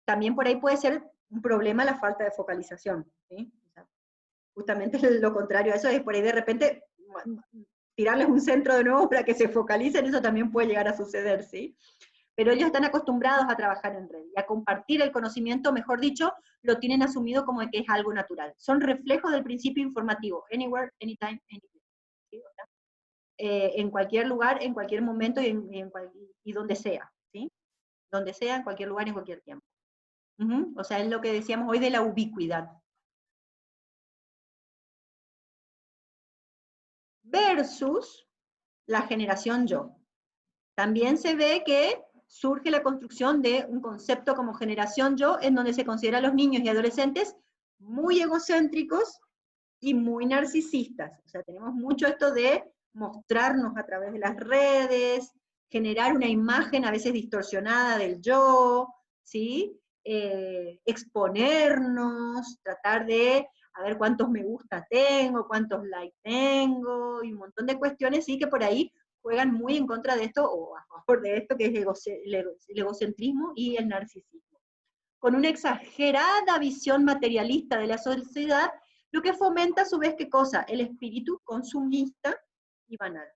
También por ahí puede ser un problema la falta de focalización, ¿sí? O sea, justamente lo contrario a eso es por ahí de repente tirarles un centro de nuevo para que se focalicen, eso también puede llegar a suceder, ¿sí? Pero ellos están acostumbrados a trabajar en red y a compartir el conocimiento, mejor dicho, lo tienen asumido como que es algo natural. Son reflejos del principio informativo, anywhere, anytime, anywhere. ¿Sí? En cualquier lugar, en cualquier momento y donde sea, ¿sí? Donde sea, en cualquier lugar, en cualquier tiempo. O sea, es lo que decíamos hoy de la ubicuidad. Versus la generación yo. También se ve que surge la construcción de un concepto como generación yo, en donde se considera a los niños y adolescentes muy egocéntricos y muy narcisistas. O sea, tenemos mucho esto de mostrarnos a través de las redes, generar una imagen a veces distorsionada del yo, ¿sí? Exponernos, tratar de a ver cuántos me gusta tengo, cuántos likes tengo, y un montón de cuestiones, sí, que por ahí juegan muy en contra de esto, o a favor de esto, que es el egocentrismo y el narcisismo. Con una exagerada visión materialista de la sociedad, lo que fomenta a su vez, ¿qué cosa? El espíritu consumista y banal.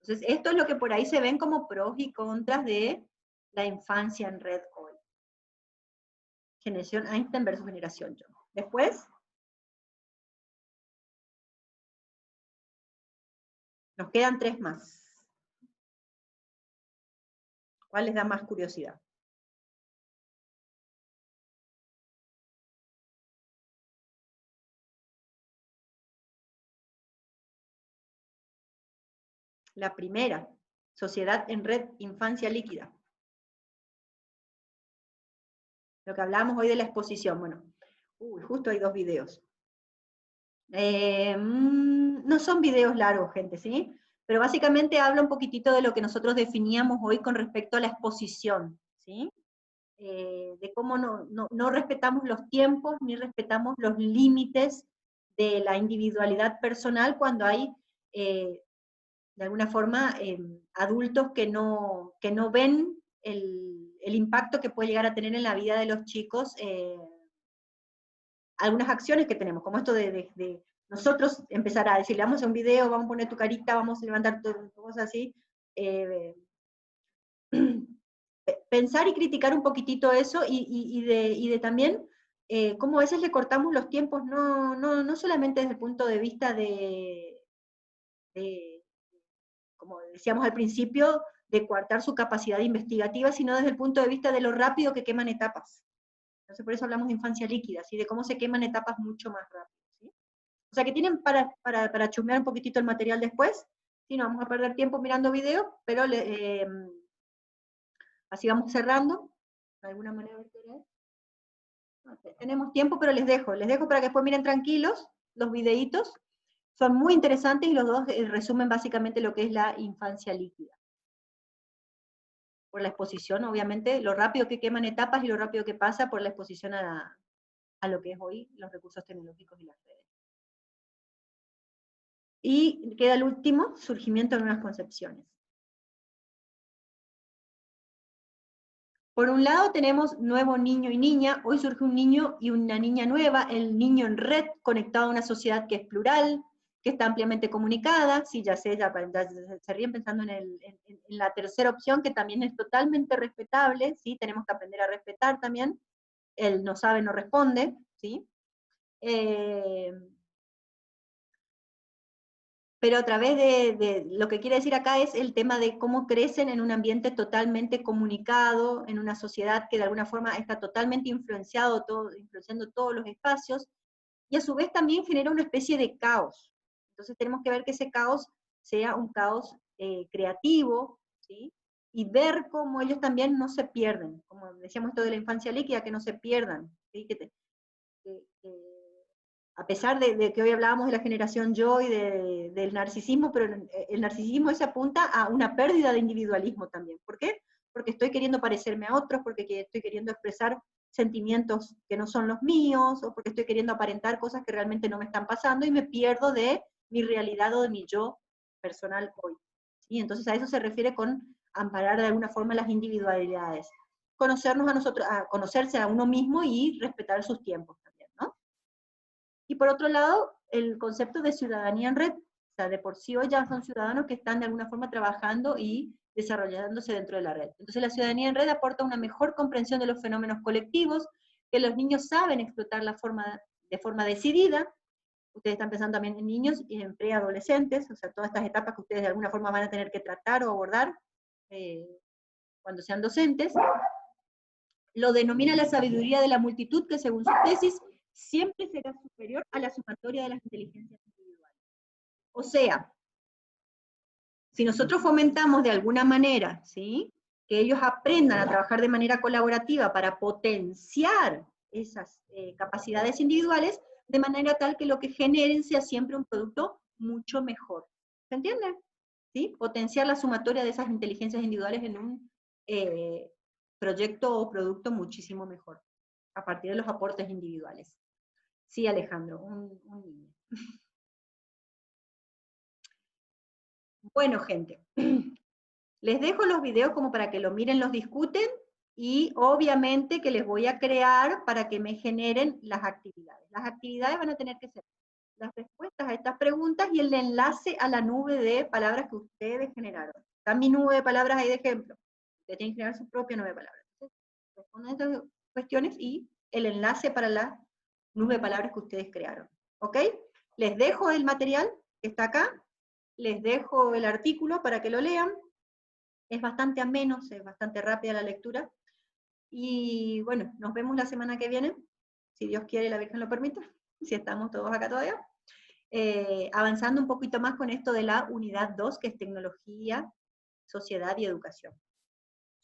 Entonces, esto es lo que por ahí se ven como pros y contras de la infancia en red hoy. Generación Einstein versus generación yo. Después, nos quedan 3 más. ¿Cuál les da más curiosidad? La primera, sociedad en red, infancia líquida. Lo que hablábamos hoy de la exposición. Bueno, justo hay 2 videos. No son videos largos, gente, ¿sí? Pero básicamente habla un poquitito de lo que nosotros definíamos hoy con respecto a la exposición, ¿sí? De cómo no respetamos los tiempos ni respetamos los límites de la individualidad personal cuando hay, de alguna forma, adultos que no ven el impacto que puede llegar a tener en la vida de los chicos algunas acciones que tenemos, como esto de nosotros empezar a decirle, vamos a hacer un video, vamos a poner tu carita, vamos a levantar cosas así, pensar y criticar un poquitito eso, y de también cómo a veces le cortamos los tiempos, no solamente desde el punto de vista como decíamos al principio, de coartar su capacidad investigativa, sino desde el punto de vista de lo rápido que queman etapas. Entonces por eso hablamos de infancia líquida, ¿sí? De cómo se queman etapas mucho más rápido. ¿Sí? O sea que tienen para chusmear un poquitito el material después. Sí, no vamos a perder tiempo mirando videos, pero así vamos cerrando. De alguna manera, no, tenemos tiempo, pero les dejo para que después miren tranquilos los videitos. Son muy interesantes y los dos resumen básicamente lo que es la infancia líquida. Por la exposición, obviamente, lo rápido que queman etapas y lo rápido que pasa por la exposición a lo que es hoy los recursos tecnológicos y las redes. Y queda el último, surgimiento de nuevas concepciones. Por un lado tenemos nuevo niño y niña, hoy surge un niño y una niña nueva, el niño en red, conectado a una sociedad que es plural, que está ampliamente comunicada, sí, ya sé, ya se ríen pensando en la tercera opción, que también es totalmente respetable, sí, tenemos que aprender a respetar también, el no sabe, no responde, sí. Pero a través de lo que quiere decir acá es el tema de cómo crecen en un ambiente totalmente comunicado, en una sociedad que de alguna forma está totalmente influenciando todos los espacios, y a su vez también genera una especie de caos. Entonces tenemos que ver que ese caos sea un caos creativo, ¿sí? Y ver cómo ellos también no se pierden, como decíamos esto de la infancia líquida, que no se pierdan, ¿sí? Que a pesar de que hoy hablábamos de la generación yo y del narcisismo, pero el narcisismo se apunta a una pérdida de individualismo también. ¿Por qué? Porque estoy queriendo parecerme a otros, porque estoy queriendo expresar sentimientos que no son los míos, o porque estoy queriendo aparentar cosas que realmente no me están pasando y me pierdo de mi realidad o de mi yo personal hoy. ¿Sí? Entonces a eso se refiere con amparar de alguna forma las individualidades. Conocernos a nosotros, a conocerse a uno mismo y respetar sus tiempos también, ¿no? Y por otro lado, el concepto de ciudadanía en red. O sea, de por sí hoy ya son ciudadanos que están de alguna forma trabajando y desarrollándose dentro de la red. Entonces la ciudadanía en red aporta una mejor comprensión de los fenómenos colectivos, que los niños saben explotar de forma decidida. Ustedes están pensando también en niños y en preadolescentes, o sea, todas estas etapas que ustedes de alguna forma van a tener que tratar o abordar cuando sean docentes. Lo denomina la sabiduría de la multitud, que según su tesis, siempre será superior a la sumatoria de las inteligencias individuales. O sea, si nosotros fomentamos de alguna manera, ¿sí?, que ellos aprendan a trabajar de manera colaborativa para potenciar esas capacidades individuales, de manera tal que lo que generen sea siempre un producto mucho mejor. ¿Se entiende? ¿Sí? Potenciar la sumatoria de esas inteligencias individuales en un proyecto o producto muchísimo mejor, a partir de los aportes individuales. Sí, Alejandro, un niño. Bueno, gente, les dejo los videos como para que lo miren, los discuten, y obviamente que les voy a crear para que me generen las actividades. Las actividades van a tener que ser las respuestas a estas preguntas y el enlace a la nube de palabras que ustedes generaron. Está mi nube de palabras ahí de ejemplo. Ustedes tienen que generar su propia nube de palabras. Entonces, responden estas cuestiones y el enlace para la nube de palabras que ustedes crearon. ¿Ok? Les dejo el material que está acá, les dejo el artículo para que lo lean. Es bastante ameno, es bastante rápida la lectura. Y bueno, nos vemos la semana que viene, si Dios quiere y la Virgen lo permite, si estamos todos acá todavía. Avanzando un poquito más con esto de la unidad 2, que es tecnología, sociedad y educación.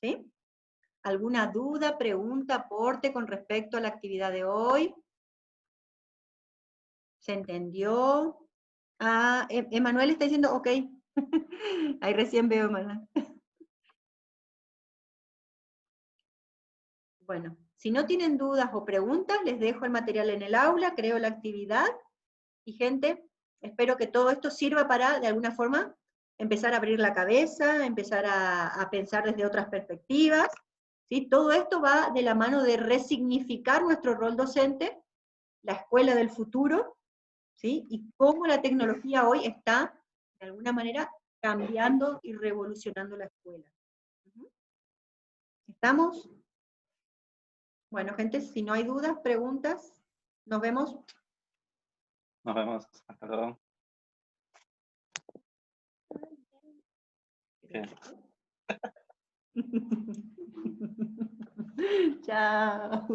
¿Sí? ¿Alguna duda, pregunta, aporte con respecto a la actividad de hoy? ¿Se entendió? Ah, Emanuel está diciendo, ok. Ahí recién veo, Emanuel. Bueno, si no tienen dudas o preguntas, les dejo el material en el aula, creo la actividad, y gente, espero que todo esto sirva para, de alguna forma, empezar a abrir la cabeza, empezar a pensar desde otras perspectivas, ¿sí? Todo esto va de la mano de resignificar nuestro rol docente, la escuela del futuro, ¿sí? Y cómo la tecnología hoy está, de alguna manera, cambiando y revolucionando la escuela. ¿Estamos? Bueno, gente, si no hay dudas, preguntas, nos vemos. Nos vemos. Hasta luego. Bien. Chao.